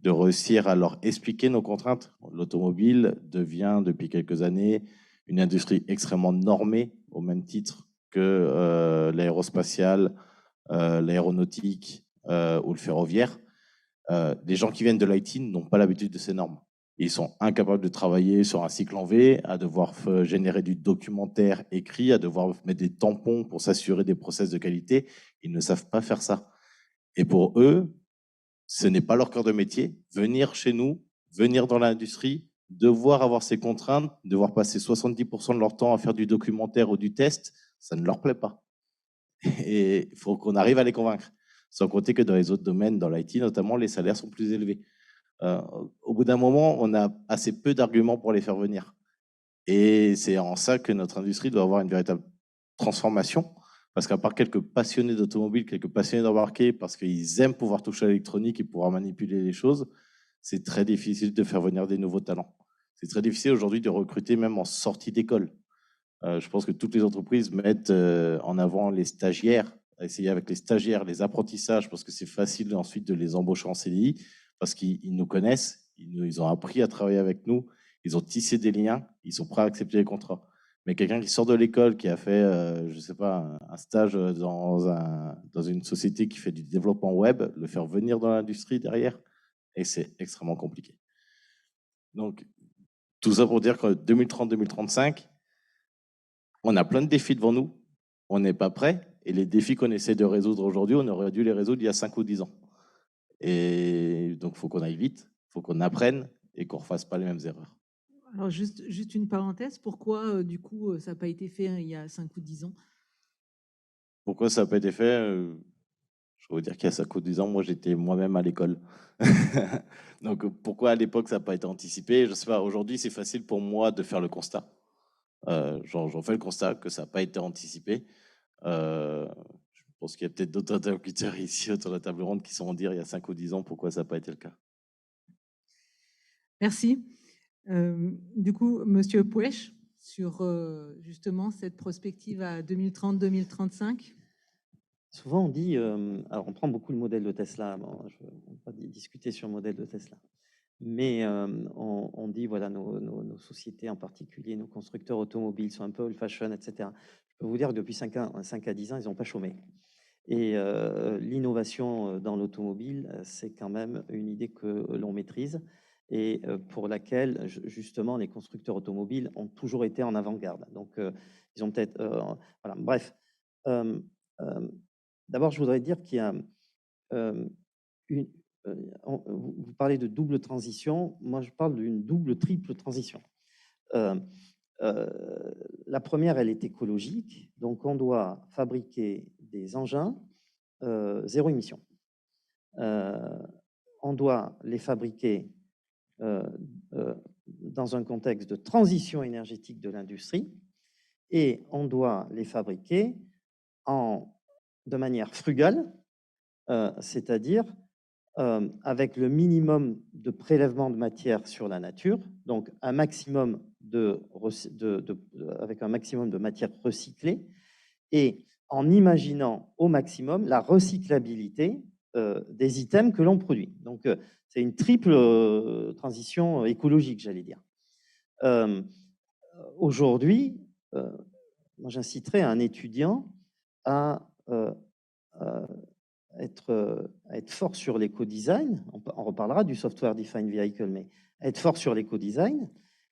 Speaker 2: de réussir à leur expliquer nos contraintes. L'automobile devient, depuis quelques années, une industrie extrêmement normée, au même titre que l'aérospatiale, l'aéronautique ou le ferroviaire. Les gens qui viennent de l'IT n'ont pas l'habitude de ces normes. Ils sont incapables de travailler sur un cycle en V, à devoir générer du documentaire écrit, à devoir mettre des tampons pour s'assurer des process de qualité. Ils ne savent pas faire ça. Et pour eux, ce n'est pas leur cœur de métier. Venir chez nous, venir dans l'industrie, devoir avoir ces contraintes, devoir passer 70% de leur temps à faire du documentaire ou du test, ça ne leur plaît pas. Et il faut qu'on arrive à les convaincre. Sans compter que dans les autres domaines, dans l'IT notamment, les salaires sont plus élevés. Au bout d'un moment, on a assez peu d'arguments pour les faire venir. Et c'est en ça que notre industrie doit avoir une véritable transformation. Parce qu'à part quelques passionnés d'automobile, quelques passionnés d'embarquer, parce qu'ils aiment pouvoir toucher à l'électronique et pouvoir manipuler les choses, c'est très difficile de faire venir des nouveaux talents. C'est très difficile aujourd'hui de recruter même en sortie d'école. Je pense que toutes les entreprises mettent en avant les stagiaires, essayer avec les stagiaires, les apprentissages, parce que c'est facile ensuite de les embaucher en CDI, parce qu'ils nous connaissent, ils ont appris à travailler avec nous, ils ont tissé des liens, ils sont prêts à accepter les contrats. Mais quelqu'un qui sort de l'école, qui a fait, je sais pas, un stage dans une société qui fait du développement web, le faire venir dans l'industrie derrière, et c'est extrêmement compliqué. Donc, tout ça pour dire que 2030-2035, on a plein de défis devant nous, on n'est pas prêt, et les défis qu'on essaie de résoudre aujourd'hui, on aurait dû les résoudre il y a 5 ou 10 ans. Et donc, il faut qu'on aille vite, il faut qu'on apprenne et qu'on ne refasse pas les mêmes erreurs.
Speaker 1: Alors, juste une parenthèse, pourquoi, du coup, ça n'a pas été fait il y a 5 ou 10 ans?
Speaker 2: Pourquoi ça n'a pas été fait? Je vais vous dire qu'il y a 5 ou 10 ans, moi, j'étais moi-même à l'école. Donc, pourquoi à l'époque, ça n'a pas été anticipé? Je ne sais pas, aujourd'hui, c'est facile pour moi de faire le constat. J'en fais le constat que ça n'a pas été anticipé. Je pense qu'il y a peut-être d'autres interlocuteurs ici autour de la table ronde qui sauront dire il y a 5 ou 10 ans pourquoi ça n'a pas été le cas.
Speaker 1: Merci. Du coup, Monsieur Pouèche, sur justement cette prospective à 2030-2035.
Speaker 4: Souvent, on dit, alors on prend beaucoup le modèle de Tesla, bon, je ne vais pas discuter sur le modèle de Tesla, mais on dit, voilà, nos sociétés, en particulier nos constructeurs automobiles, sont un peu old-fashion, etc. Je peux vous dire que depuis 5 à 10 ans, ils n'ont pas chômé. Et l'innovation dans l'automobile, c'est quand même une idée que l'on maîtrise et pour laquelle, justement, les constructeurs automobiles ont toujours été en avant-garde. Donc, ils ont peut-être... voilà, bref. D'abord, je voudrais dire qu'il y a vous parlez de double transition, moi je parle d'une double, triple transition. La première, elle est écologique, donc on doit fabriquer des engins zéro émission. On doit les fabriquer dans un contexte de transition énergétique de l'industrie et on doit les fabriquer de manière frugale, c'est-à-dire avec le minimum de prélèvement de matière sur la nature, donc un maximum avec un maximum de matière recyclée, et en imaginant au maximum la recyclabilité des items que l'on produit. Donc, c'est une triple transition écologique, j'allais dire. Aujourd'hui, moi, j'inciterais un étudiant à être fort sur l'éco-design. On reparlera du software defined vehicle, mais être fort sur l'éco-design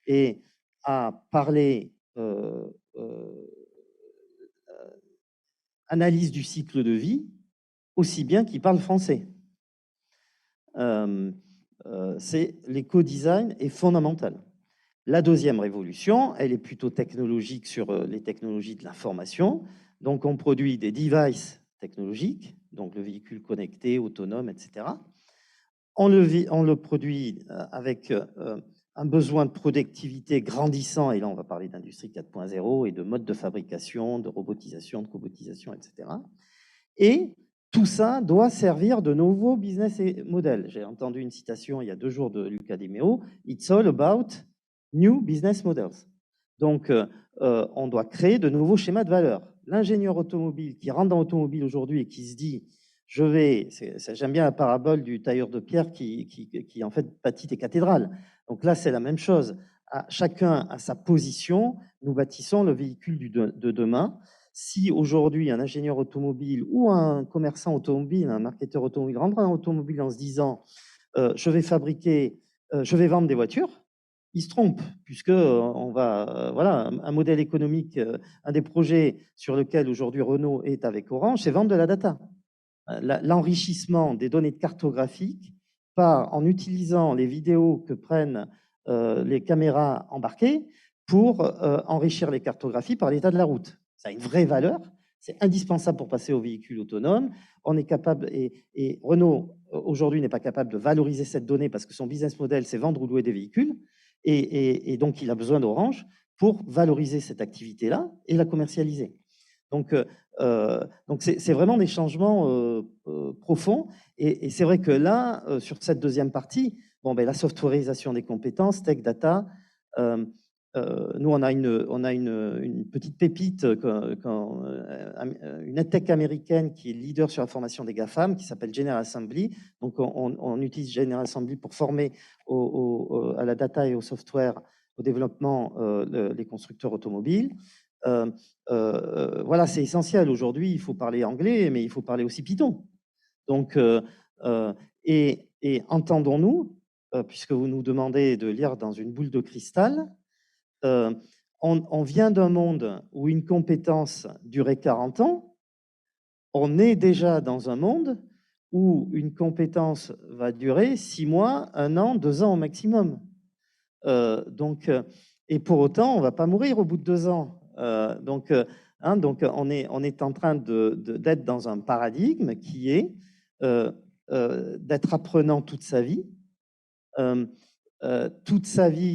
Speaker 4: et à parler analyse du cycle de vie aussi bien qu'il parle français. C'est l'éco-design est fondamental. La deuxième révolution, elle est plutôt technologique sur les technologies de l'information. Donc, on produit des devices technologiques, donc le véhicule connecté, autonome, etc. On le produit avec un besoin de productivité grandissant, et là, on va parler d'industrie 4.0 et de mode de fabrication, de robotisation, de cobotisation, etc. Et tout ça doit servir de nouveaux business models. J'ai entendu une citation il y a 2 jours de Luca Di Meo, « It's all about new business models ». Donc, on doit créer de nouveaux schémas de valeur. L'ingénieur automobile qui rentre dans l'automobile aujourd'hui et qui se dit « j'aime bien la parabole du tailleur de pierre qui en fait bâtit des cathédrales. Donc là, c'est la même chose. Chacun à sa position, nous bâtissons le véhicule de demain. Si aujourd'hui un ingénieur automobile ou un commerçant automobile, un marketeur automobile rentre dans l'automobile en se disant je vais vendre des voitures, il se trompe, puisque voilà, un modèle économique, un des projets sur lequel aujourd'hui Renault est avec Orange, c'est vendre de la data. L'enrichissement des données cartographiques en utilisant les vidéos que prennent les caméras embarquées pour enrichir les cartographies par l'état de la route. Ça a une vraie valeur, c'est indispensable pour passer aux véhicules autonomes. On est capable, et Renault aujourd'hui n'est pas capable de valoriser cette donnée parce que son business model, c'est vendre ou louer des véhicules. Et donc, il a besoin d'Orange pour valoriser cette activité-là et la commercialiser. Donc c'est vraiment des changements profonds. Et c'est vrai que là, sur cette deuxième partie, la softwareisation des compétences, tech, data, nous, on a une petite pépite, une tech américaine qui est leader sur la formation des GAFAM, qui s'appelle General Assembly. Donc, on utilise General Assembly pour former à la data et au software, au développement, les constructeurs automobiles. Voilà, c'est essentiel. Aujourd'hui, il faut parler anglais, mais il faut parler aussi Python. Donc, et entendons-nous, puisque vous nous demandez de lire dans une boule de cristal, on vient d'un monde où une compétence durait 40 ans. On est déjà dans un monde où une compétence va durer 6 mois, 1 an, 2 ans au maximum. Et pour autant, on ne va pas mourir au bout de 2 ans. Donc on est en train d'être dans un paradigme qui est d'être apprenant toute sa vie,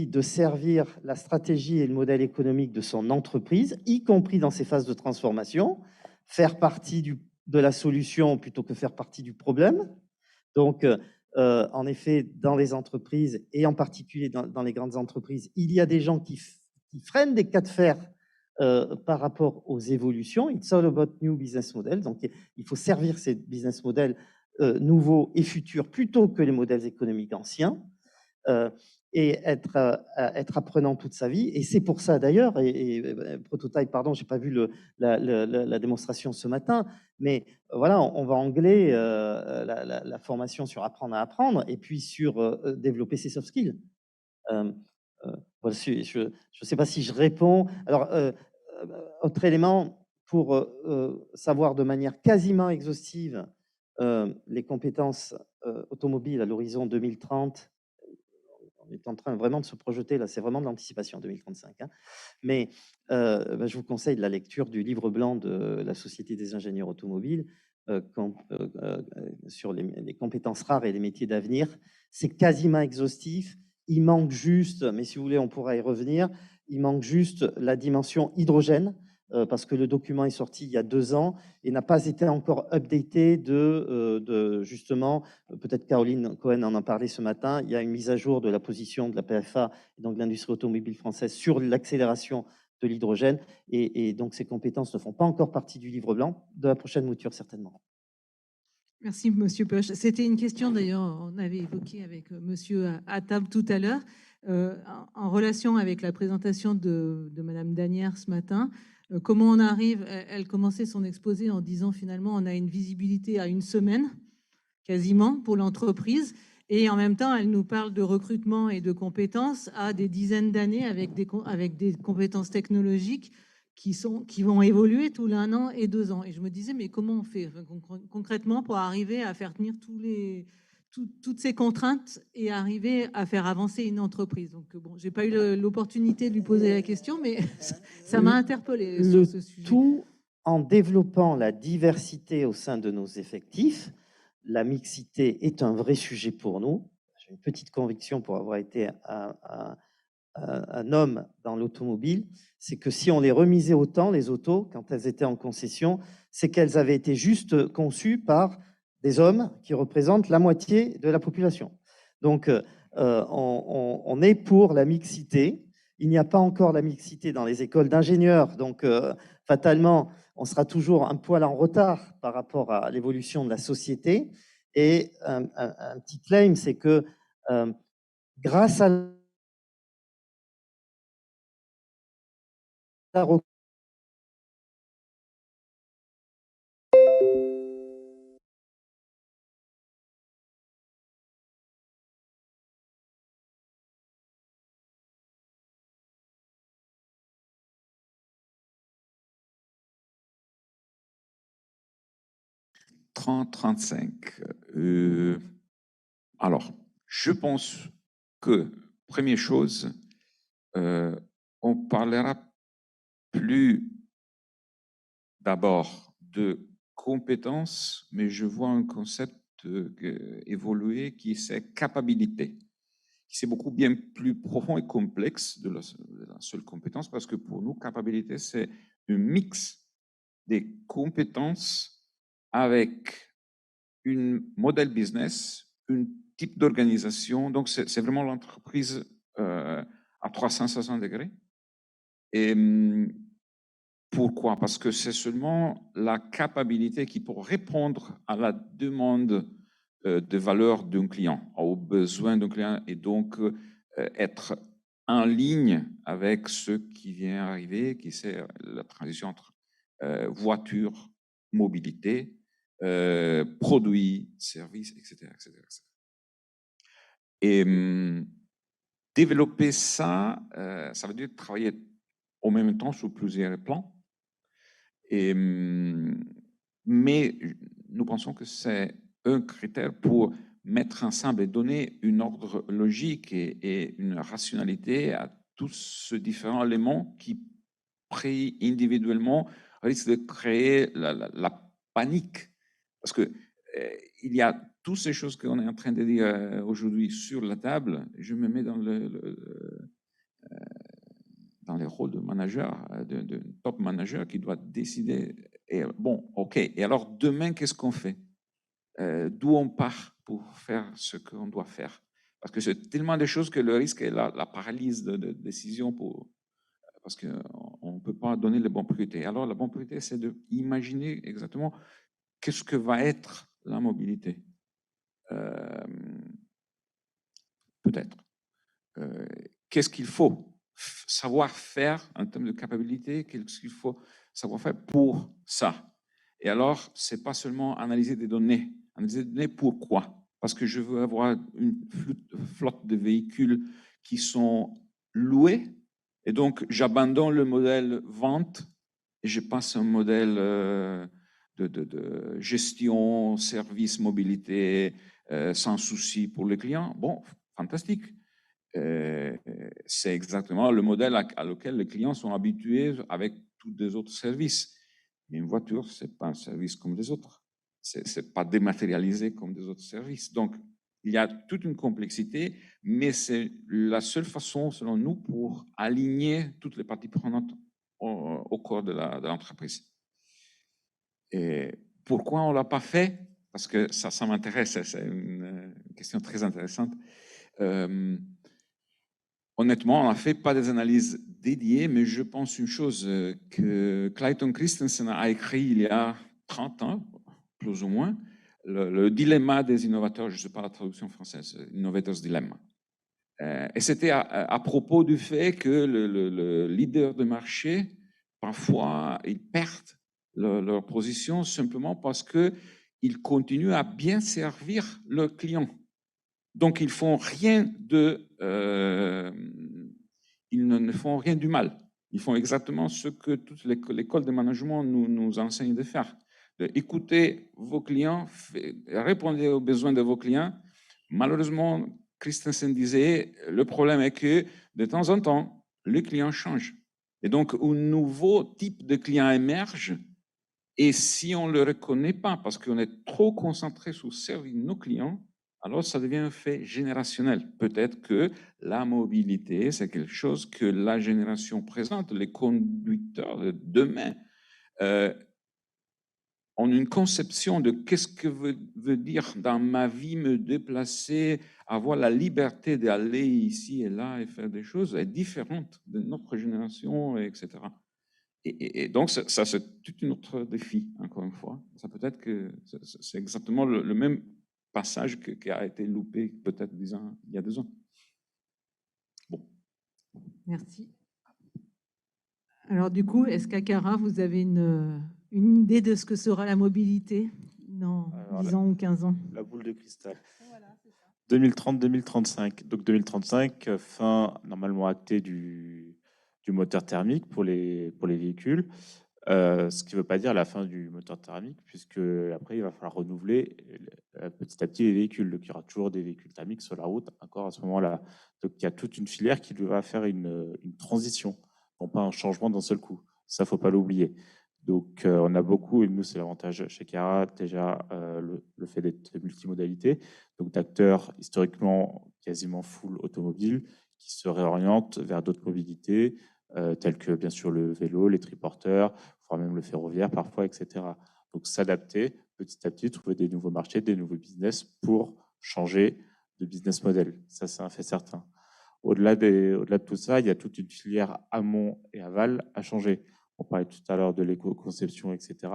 Speaker 4: de servir la stratégie et le modèle économique de son entreprise, y compris dans ses phases de transformation, faire partie de la solution plutôt que faire partie du problème. Donc, en effet, dans les entreprises, et en particulier dans les grandes entreprises, il y a des gens qui freinent des cas de fer par rapport aux évolutions. It's all about new business models. Donc, il faut servir ces business models nouveaux et futurs plutôt que les modèles économiques anciens. Et être apprenant toute sa vie. Et c'est pour ça d'ailleurs, Prototype, pardon, j'ai pas vu la démonstration ce matin, mais voilà, on va angler la formation sur apprendre à apprendre et puis sur développer ses soft skills. Voilà, je ne sais pas si je réponds. Alors, autre élément, pour savoir de manière quasiment exhaustive les compétences automobiles à l'horizon 2030, on est en train vraiment de se projeter, là, c'est vraiment de l'anticipation 2035. Hein. Mais je vous conseille la lecture du livre blanc de la Société des ingénieurs automobiles sur les compétences rares et les métiers d'avenir. C'est quasiment exhaustif. Il manque juste, mais si vous voulez, on pourra y revenir, il manque juste la dimension hydrogène, parce que le document est sorti il y a 2 ans et n'a pas été encore updaté justement, peut-être Caroline Cohen en a parlé ce matin, il y a une mise à jour de la position de la PFA, donc l'industrie automobile française, sur l'accélération de l'hydrogène. Et donc, ces compétences ne font pas encore partie du livre blanc, de la prochaine mouture certainement.
Speaker 1: Merci, Monsieur Peuch. C'était une question, d'ailleurs, on avait évoqué avec Monsieur à table tout à l'heure, en relation avec la présentation de Madame Danière ce matin. Comment on arrive, elle commençait son exposé en disant finalement on a une visibilité à 1 semaine, quasiment, pour l'entreprise. Et en même temps, elle nous parle de recrutement et de compétences à des dizaines d'années avec des compétences technologiques qui vont évoluer tous les 1 an et 2 ans. Et je me disais, mais comment on fait concrètement pour arriver à faire tenir toutes ces contraintes et arriver à faire avancer une entreprise? Donc, bon, j'ai pas eu l'opportunité de lui poser la question, mais ça m'a interpellée sur ce sujet.
Speaker 4: Tout en développant la diversité au sein de nos effectifs. La mixité est un vrai sujet pour nous. J'ai une petite conviction pour avoir été un homme dans l'automobile, c'est que si on les remisait autant, les autos, quand elles étaient en concession, c'est qu'elles avaient été juste conçues par des hommes qui représentent la moitié de la population. Donc, on est pour la mixité. Il n'y a pas encore la mixité dans les écoles d'ingénieurs. Donc, fatalement, on sera toujours un poil en retard par rapport à l'évolution de la société. Et un petit claim, c'est que grâce à la
Speaker 5: 30-35. Alors, je pense que, première chose, on parlera plus d'abord de compétences, mais je vois un concept évoluer qui c'est capacité, qui c'est beaucoup bien plus profond et complexe de la seule compétence, parce que pour nous, capacité, c'est un mix des compétences avec un modèle business, un type d'organisation. Donc, c'est vraiment l'entreprise à 360 degrés. Et pourquoi? Parce que c'est seulement la capacité qui peut répondre à la demande de valeur d'un client, aux besoins d'un client, et donc être en ligne avec ce qui vient arriver, qui c'est la transition entre voiture, mobilité, produits, services, etc., etc., etc. Et développer ça, ça veut dire travailler en même temps sur plusieurs plans. Et, mais nous pensons que c'est un critère pour mettre ensemble et donner une ordre logique et une rationalité à tous ces différents éléments qui, pris individuellement, risquent de créer la panique. Parce que il y a toutes ces choses qu'on est en train de dire aujourd'hui sur la table. Je me mets dans dans les rôles de manager, de top manager qui doit décider. Et bon, ok. Et alors demain, qu'est-ce qu'on fait? D'où on part pour faire ce qu'on doit faire? Parce que c'est tellement de choses que le risque est la paralyse de décision parce qu'on ne peut pas donner les bonnes priorités. Alors la bonne priorité, c'est d'imaginer exactement qu'est-ce que va être la mobilité. Peut-être. Qu'est-ce qu'il faut savoir faire en termes de capacité, qu'est-ce qu'il faut savoir faire pour ça. Et alors, ce n'est pas seulement analyser des données. Analyser des données, pourquoi? Parce que je veux avoir une flotte de véhicules qui sont loués, et donc j'abandonne le modèle vente et je passe à un modèle de gestion, service, mobilité, sans souci pour le client. Bon, fantastique. C'est exactement le modèle à lequel les clients sont habitués avec tous les autres services. Mais une voiture, ce n'est pas un service comme les autres. Ce n'est pas dématérialisé comme des autres services. Donc, il y a toute une complexité, mais c'est la seule façon, selon nous, pour aligner toutes les parties prenantes au corps de l'entreprise. Et pourquoi on ne l'a pas fait? Parce que ça m'intéresse, c'est une question très intéressante. Honnêtement, on n'a fait pas des analyses dédiées, mais je pense une chose que Clayton Christensen a écrit il y a 30 ans, plus ou moins, le dilemma des innovateurs, je ne sais pas la traduction française, Innovators Dilemma. Et c'était à propos du fait que le leader de marché, parfois, ils perdent leur position simplement parce qu'ils continuent à bien servir leurs clients. Donc, ils font rien ils ne font rien du mal. Ils font exactement ce que toute l'école de management nous enseigne de faire. Écoutez vos clients, répondez aux besoins de vos clients. Malheureusement, Christensen disait, le problème est que de temps en temps, les clients changent. Et donc, un nouveau type de client émerge. Et si on ne le reconnaît pas, parce qu'on est trop concentré sur servir nos clients, alors ça devient un fait générationnel. Peut-être que la mobilité, c'est quelque chose que la génération présente, les conducteurs de demain, ont une conception de qu'est-ce que veut dire dans ma vie me déplacer, avoir la liberté d'aller ici et là et faire des choses, est différente de notre génération, etc. Et donc, ça c'est tout un autre défi, encore une fois. Ça peut-être que c'est exactement le même passage qui a été loupé peut-être il y a 2 ans. Bon.
Speaker 1: Merci. Alors du coup, est-ce qu'à Cara, vous avez une idée de ce que sera la mobilité dans
Speaker 6: Alors,
Speaker 1: 10 ans ou 15 ans?
Speaker 6: la boule de cristal. 2030-2035. Donc 2035, fin normalement actée du moteur thermique pour les véhicules. Ce qui ne veut pas dire la fin du moteur thermique, puisque après, il va falloir renouveler petit à petit les véhicules. Donc, il y aura toujours des véhicules thermiques sur la route, encore à ce moment-là. Donc, il y a toute une filière qui va faire une transition, non pas un changement d'un seul coup. Ça, il ne faut pas l'oublier. Donc, on a beaucoup, et nous, c'est l'avantage chez Cara, déjà le fait d'être multimodalité, donc d'acteurs historiquement quasiment full automobile, qui se réorientent vers d'autres mobilités, telles que bien sûr le vélo, les triporteurs, voire même le ferroviaire parfois, etc. Donc s'adapter petit à petit, trouver des nouveaux marchés, des nouveaux business pour changer de business model. Ça, c'est un fait certain. Au-delà de tout ça, il y a toute une filière amont et aval à changer. On parlait tout à l'heure de l'éco-conception, etc.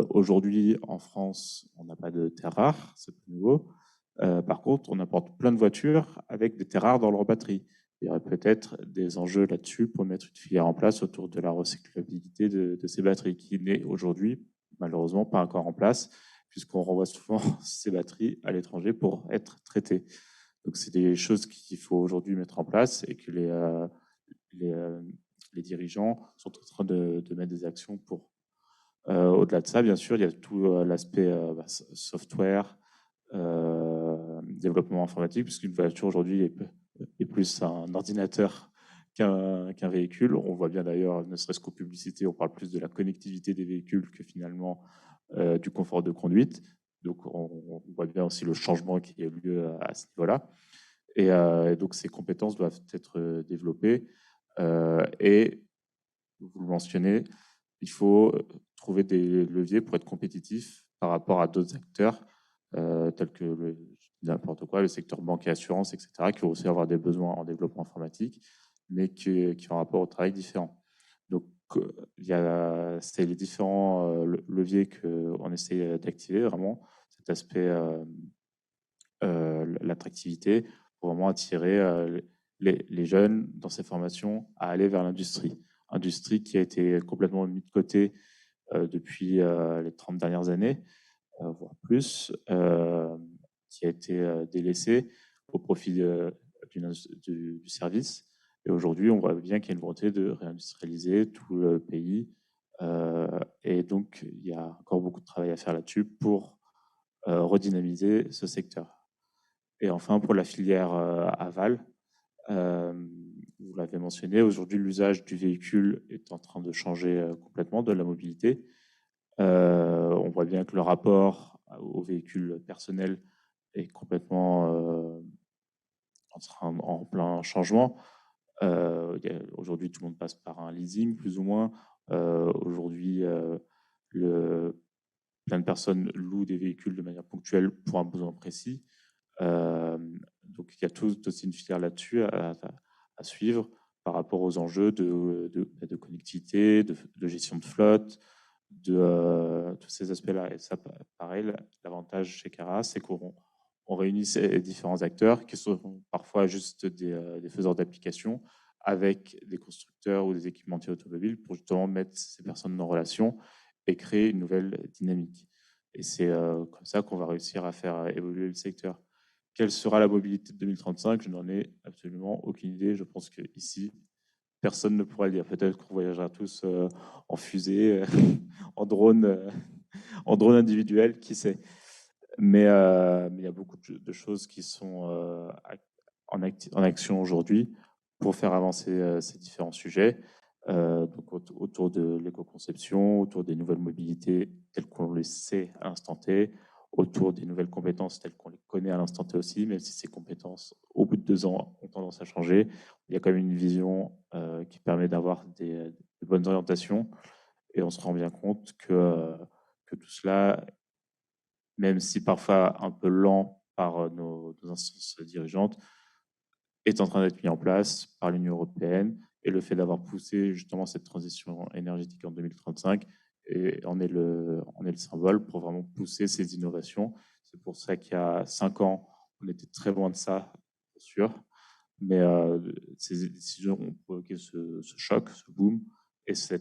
Speaker 6: Aujourd'hui, en France, on n'a pas de terres rares, c'est plus nouveau. Par contre, on apporte plein de voitures avec des terres rares dans leur batterie. Il y aurait peut-être des enjeux là-dessus pour mettre une filière en place autour de la recyclabilité de ces batteries, qui n'est aujourd'hui malheureusement pas encore en place, puisqu'on renvoie souvent ces batteries à l'étranger pour être traitées. Donc, c'est des choses qu'il faut aujourd'hui mettre en place et que les dirigeants sont en train de mettre des actions pour. Au-delà de ça, bien sûr, il y a tout l'aspect software, développement informatique, puisqu'une voiture aujourd'hui est plus un ordinateur qu'un véhicule. On voit bien d'ailleurs, ne serait-ce qu'aux publicités, on parle plus de la connectivité des véhicules que finalement du confort de conduite. Donc on voit bien aussi le changement qui a eu lieu à ce niveau-là. Et donc ces compétences doivent être développées. Et vous le mentionnez, il faut trouver des leviers pour être compétitif par rapport à d'autres acteurs, tels que n'importe quoi, le secteur banque et assurance, etc., qui vont aussi avoir des besoins en développement informatique, mais qui ont un rapport au travail différent. Donc, c'est les différents leviers qu'on essaie d'activer, vraiment, cet aspect, l'attractivité, pour vraiment attirer les jeunes dans ces formations à aller vers l'industrie. Industrie qui a été complètement mise de côté depuis les 30 dernières années, voire plus, qui a été délaissée au profit du service. Et aujourd'hui, on voit bien qu'il y a une volonté de réindustrialiser tout le pays. Et donc, il y a encore beaucoup de travail à faire là-dessus pour redynamiser ce secteur. Et enfin, pour la filière aval, vous l'avez mentionné, aujourd'hui, l'usage du véhicule est en train de changer complètement, de la mobilité. On voit bien que le rapport au véhicule personnel est complètement en plein changement. Aujourd'hui, tout le monde passe par un leasing, plus ou moins. Aujourd'hui, plein de personnes louent des véhicules de manière ponctuelle pour un besoin précis. Donc, il y a tout aussi une filière là-dessus à suivre par rapport aux enjeux de connectivité, de gestion de flotte, de tous ces aspects-là. Et ça, pareil, l'avantage chez Cara, c'est qu'on réunit ces différents acteurs qui sont parfois juste des faiseurs d'applications avec des constructeurs ou des équipementiers automobiles pour justement mettre ces personnes en relation et créer une nouvelle dynamique. Et c'est comme ça qu'on va réussir à faire évoluer le secteur. Quelle sera la mobilité de 2035? Je n'en ai absolument aucune idée. Je pense qu'ici, personne ne pourra le dire. Peut-être qu'on voyagera tous en fusée, en drone individuel, qui sait. Mais il y a beaucoup de choses qui sont en action aujourd'hui pour faire avancer ces différents sujets. Donc autour de l'éco-conception, autour des nouvelles mobilités telles qu'on les sait à l'instant T, autour des nouvelles compétences telles qu'on les connaît à l'instant T aussi, même si ces compétences, au bout de 2 ans, ont tendance à changer. Il y a quand même une vision qui permet d'avoir de bonnes orientations et on se rend bien compte que tout cela, même si parfois un peu lent par nos instances dirigeantes, est en train d'être mis en place par l'Union européenne Et le fait d'avoir poussé justement cette transition énergétique en 2035, et on est le symbole pour vraiment pousser ces innovations. C'est pour ça qu'il y a 5 ans, on était très loin de ça, c'est sûr. Mais ces décisions ont provoqué ce choc, ce boom, et ce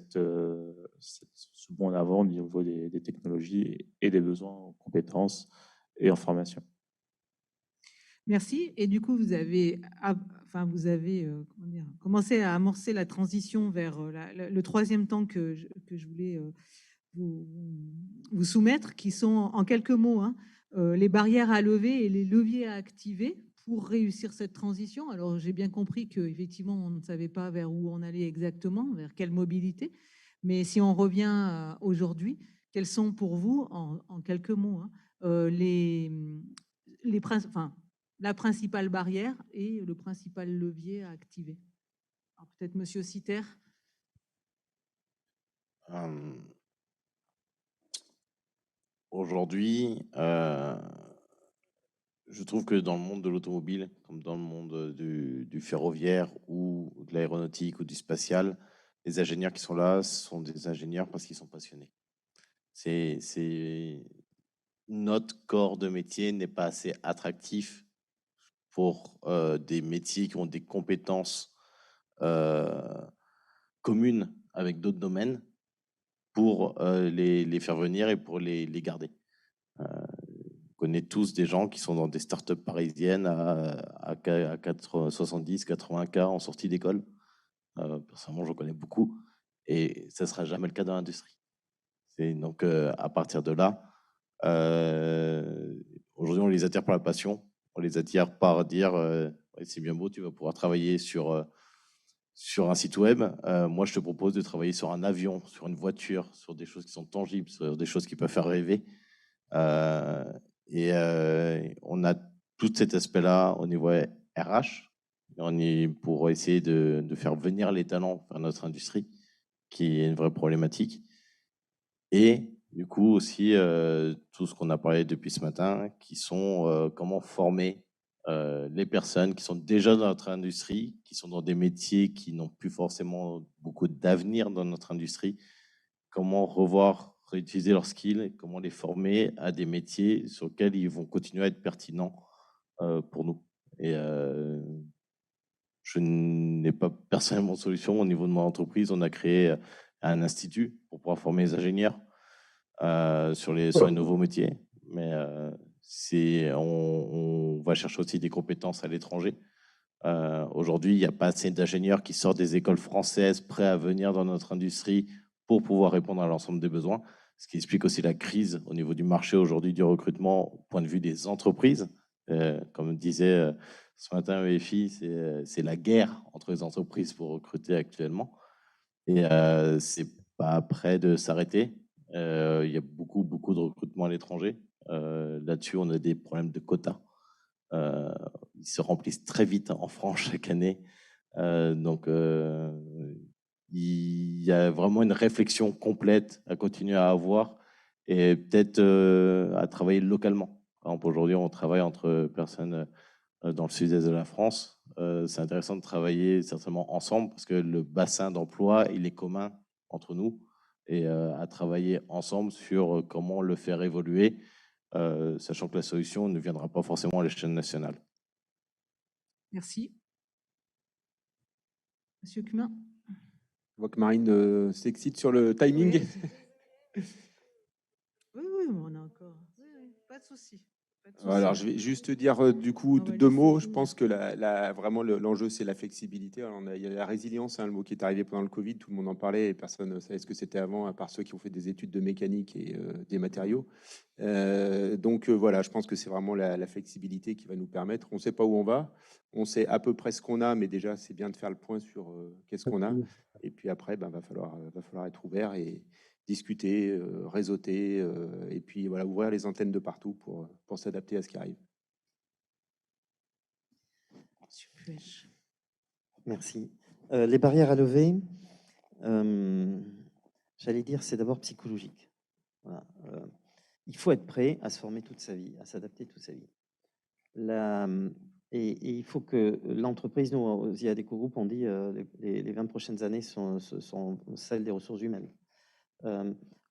Speaker 6: bond en avant au niveau des technologies et des besoins en compétences et en formation.
Speaker 1: Merci. Et du coup, vous avez, comment dire, commencé à amorcer la transition vers le troisième temps que je voulais vous, vous soumettre, qui sont en quelques mots hein, les barrières à lever et les leviers à activer pour réussir cette transition. Alors, j'ai bien compris qu'effectivement, on ne savait pas vers où on allait exactement, vers quelle mobilité. Mais si on revient aujourd'hui, quels sont pour vous, en quelques mots, hein, enfin, la principale barrière et le principal levier à activer? Alors, peut-être Monsieur Citer.
Speaker 2: Aujourd'hui, je trouve que dans le monde de l'automobile, comme dans le monde du ferroviaire ou de l'aéronautique ou du spatial, les ingénieurs qui sont là sont des ingénieurs parce qu'ils sont passionnés. Notre corps de métier n'est pas assez attractif pour des métiers qui ont des compétences communes avec d'autres domaines pour les faire venir et pour les garder. On connaît tous des gens qui sont dans des startups parisiennes à 70, 80 cas en sortie d'école. Personnellement, j'en connais beaucoup. Et ça ne sera jamais le cas dans l'industrie. Donc, à partir de là, aujourd'hui, on les attire par la passion. On les attire par dire ouais, c'est bien beau, tu vas pouvoir travailler sur un site web. Moi, je te propose de travailler sur un avion, sur une voiture, sur des choses qui sont tangibles, sur des choses qui peuvent faire rêver. On a tout cet aspect-là au niveau RH. On est pour essayer de faire venir les talents vers notre industrie, qui est une vraie problématique. Et du coup aussi tout ce qu'on a parlé depuis ce matin, qui sont comment former les personnes qui sont déjà dans notre industrie, qui sont dans des métiers qui n'ont plus forcément beaucoup d'avenir dans notre industrie, comment revoir, réutiliser leurs skills, et comment les former à des métiers sur lesquels ils vont continuer à être pertinents pour nous. Et je n'ai pas personnellement de solution. Au niveau de mon entreprise, on a créé un institut pour pouvoir former les ingénieurs sur les nouveaux métiers. Mais on va chercher aussi des compétences à l'étranger. Aujourd'hui, il n'y a pas assez d'ingénieurs qui sortent des écoles françaises prêts à venir dans notre industrie pour pouvoir répondre à l'ensemble des besoins. Ce qui explique aussi la crise au niveau du marché aujourd'hui du recrutement au point de vue des entreprises. Comme disait ce matin EFI, c'est la guerre entre les entreprises pour recruter actuellement. Et c'est pas prêt de s'arrêter. Il y a beaucoup de recrutement à l'étranger. Là-dessus, on a des problèmes de quotas. Ils se remplissent très vite en France chaque année. Donc, il y a vraiment une réflexion complète à continuer à avoir et peut-être à travailler localement. Par exemple, aujourd'hui, on travaille entre personnes dans le sud-est de la France. C'est intéressant de travailler certainement ensemble parce que le bassin d'emploi, il est commun entre nous et à travailler ensemble sur comment le faire évoluer, sachant que la solution ne viendra pas forcément à l'échelle nationale.
Speaker 1: Merci. Monsieur Cumin.
Speaker 3: Je vois que Marine s'excite sur le timing.
Speaker 1: Oui, oui, on a encore. Oui, pas de souci.
Speaker 3: Alors, je vais juste dire du coup deux mots. Je pense que vraiment l'enjeu, c'est la flexibilité. Alors, il y a la résilience, hein, le mot qui est arrivé pendant le Covid. Tout le monde en parlait et personne ne savait ce que c'était avant, à part ceux qui ont fait des études de mécanique et des matériaux. Donc voilà, je pense que c'est vraiment la flexibilité qui va nous permettre. On ne sait pas où on va. On sait à peu près ce qu'on a, mais déjà, c'est bien de faire le point sur qu'est-ce qu'on a. Et puis après, va falloir être ouvert et discuter, réseauter, et puis voilà, ouvrir les antennes de partout pour s'adapter à ce qui arrive.
Speaker 4: Merci. Les barrières à lever, j'allais dire, c'est d'abord psychologique. Voilà. Il faut être prêt à se former toute sa vie, à s'adapter toute sa vie. Et il faut que l'entreprise, nous, aux IADECO Group, on dit les 20 prochaines années sont celles des ressources humaines.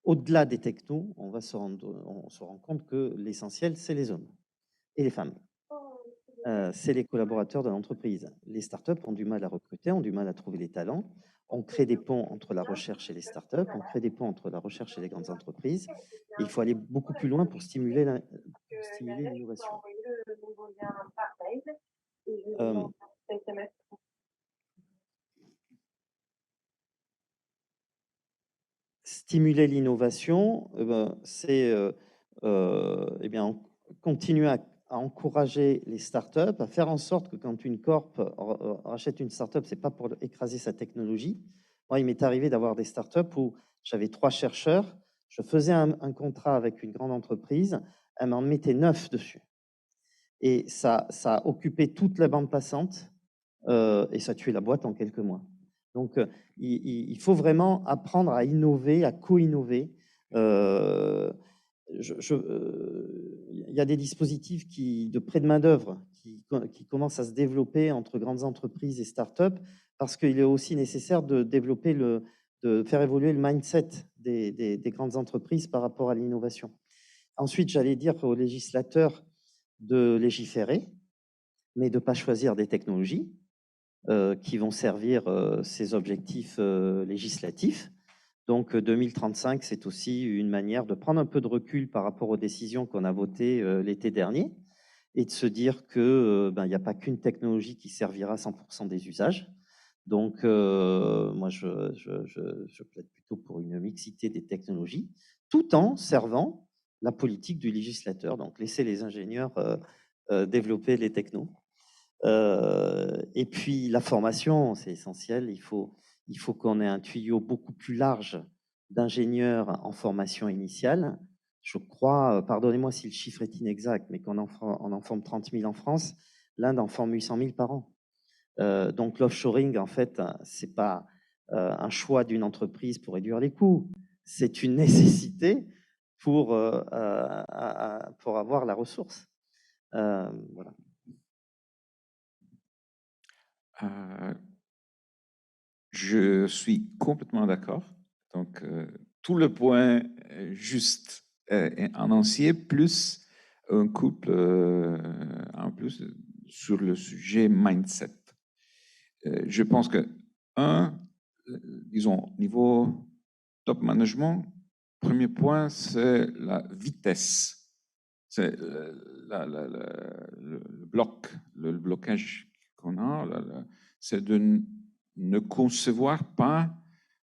Speaker 4: Au-delà des technos, on se rend compte que l'essentiel, c'est les hommes et les femmes. C'est les collaborateurs de l'entreprise. Les startups ont du mal à recruter, ont du mal à trouver les talents. On crée des ponts entre la recherche et les startups, on crée des ponts entre la recherche et les grandes entreprises. Et il faut aller beaucoup plus loin pour stimuler l'innovation. Stimuler l'innovation, c'est continuer à encourager les startups, à faire en sorte que quand une corp rachète une startup, ce n'est pas pour écraser sa technologie. Moi, il m'est arrivé d'avoir des startups où j'avais 3 chercheurs, je faisais un contrat avec une grande entreprise, elle m'en mettait 9 dessus. Et ça a occupé toute la bande passante et ça a tué la boîte en quelques mois. Donc, il faut vraiment apprendre à innover, à co-innover. Il y a des dispositifs de prêt de main-d'œuvre qui commencent à se développer entre grandes entreprises et startups parce qu'il est aussi nécessaire de développer de faire évoluer le mindset des grandes entreprises par rapport à l'innovation. Ensuite, j'allais dire aux législateurs de légiférer, mais de ne pas choisir des technologies qui vont servir ces objectifs législatifs. Donc 2035, c'est aussi une manière de prendre un peu de recul par rapport aux décisions qu'on a votées l'été dernier et de se dire qu'il n'y a pas qu'une technologie qui servira à 100% des usages. Donc moi, je plaide plutôt pour une mixité des technologies, tout en servant la politique du législateur. Donc laisser les ingénieurs développer les technos. Et puis la formation, c'est essentiel. Il faut qu'on ait un tuyau beaucoup plus large d'ingénieurs en formation initiale. Je crois, pardonnez-moi si le chiffre est inexact, mais qu'on en forme 30 000 en France, l'Inde en forme 800 000 par an. Donc l'offshoring, en fait, c'est pas un choix d'une entreprise pour réduire les coûts, c'est une nécessité pour avoir la ressource. Voilà.
Speaker 5: Je suis complètement d'accord. Donc, tout le point juste annoncé, plus un couple en plus sur le sujet mindset. Je pense que, disons, niveau top management, premier point, c'est la vitesse. C'est le blocage qu'on a, c'est de ne concevoir pas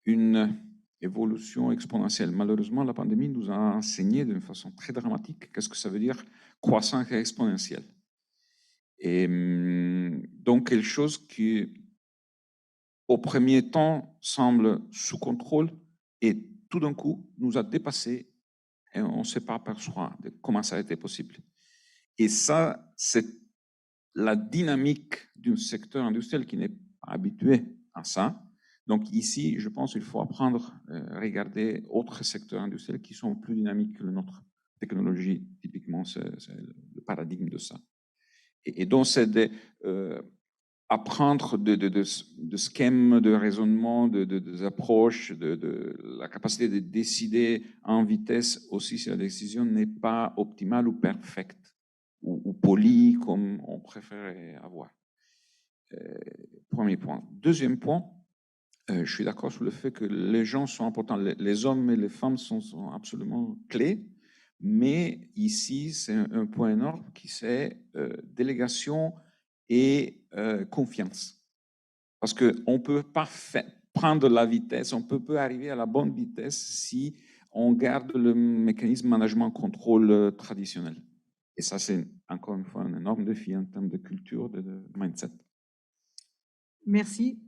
Speaker 5: une évolution exponentielle. Malheureusement, la pandémie nous a enseigné d'une façon très dramatique qu'est-ce que ça veut dire croissance exponentielle. Et donc, quelque chose qui, au premier temps, semble sous contrôle et tout d'un coup nous a dépassé et on ne s'est pas aperçu de comment ça a été possible. Et ça, c'est la dynamique d'un secteur industriel qui n'est pas habitué à ça. Donc ici, je pense qu'il faut apprendre à regarder autres secteurs industriels qui sont plus dynamiques que le nôtre. Technologie, typiquement, c'est le paradigme de ça. Et donc, c'est apprendre de schèmes de raisonnement, de approches, de la capacité de décider en vitesse aussi si la décision n'est pas optimale ou parfaite ou polie comme on préférait avoir. Premier point. Deuxième point, je suis d'accord sur le fait que les gens sont importants. Les hommes et les femmes sont absolument clés. Mais ici, c'est un point énorme qui c'est délégation et confiance. Parce qu'on ne peut pas prendre la vitesse, on peut arriver à la bonne vitesse si on garde le mécanisme management-contrôle traditionnel. Et ça, c'est encore une fois un énorme défi en termes de culture, de mindset.
Speaker 1: Merci.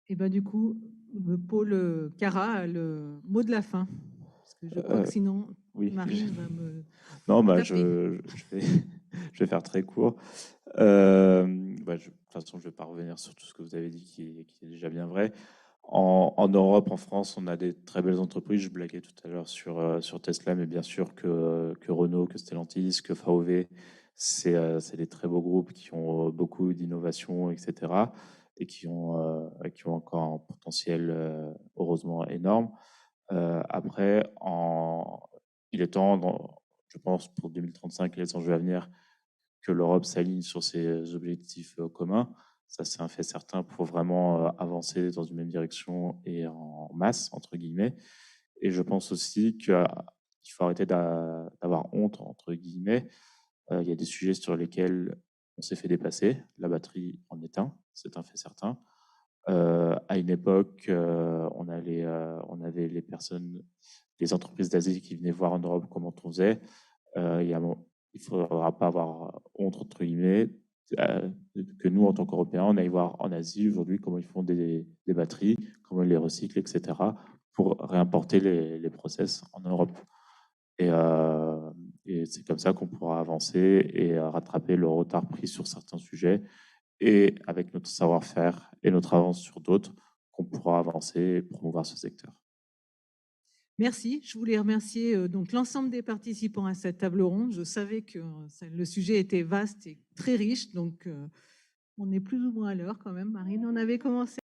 Speaker 1: Et ben du coup, Paul Cara, le mot de la fin. Parce que je crois que sinon,
Speaker 6: oui,
Speaker 1: Marine va me...
Speaker 6: Non, bah, je vais faire très court. De toute façon, je ne vais pas revenir sur tout ce que vous avez dit qui est déjà bien vrai. En Europe, en France, on a des très belles entreprises. Je blaguais tout à l'heure sur Tesla, mais bien sûr que Renault, que Stellantis, que VW C'est des très beaux groupes qui ont beaucoup d'innovation, etc. et qui ont encore un potentiel heureusement énorme. Après, il est temps, je pense, pour 2035 et les enjeux à venir, que l'Europe s'aligne sur ses objectifs communs. Ça, c'est un fait certain pour vraiment avancer dans une même direction et en masse, entre guillemets. Et je pense aussi qu'il faut arrêter d'avoir honte, entre guillemets. Il y a des sujets sur lesquels on s'est fait dépasser. La batterie en est un, c'est un fait certain. À une époque, on avait les personnes, les entreprises d'Asie qui venaient voir en Europe comment on faisait. Il ne faudra pas avoir honte, entre guillemets, que nous, en tant qu'Européens, on aille voir en Asie aujourd'hui comment ils font des batteries, comment ils les recyclent, etc., pour réimporter les process en Europe. Et c'est comme ça qu'on pourra avancer et rattraper le retard pris sur certains sujets. Et avec notre savoir-faire et notre avance sur d'autres, qu'on pourra avancer et promouvoir ce secteur.
Speaker 1: Merci. Je voulais remercier donc l'ensemble des participants à cette table ronde. Je savais que le sujet était vaste et très riche, donc on est plus ou moins à l'heure quand même. Marine, on avait commencé.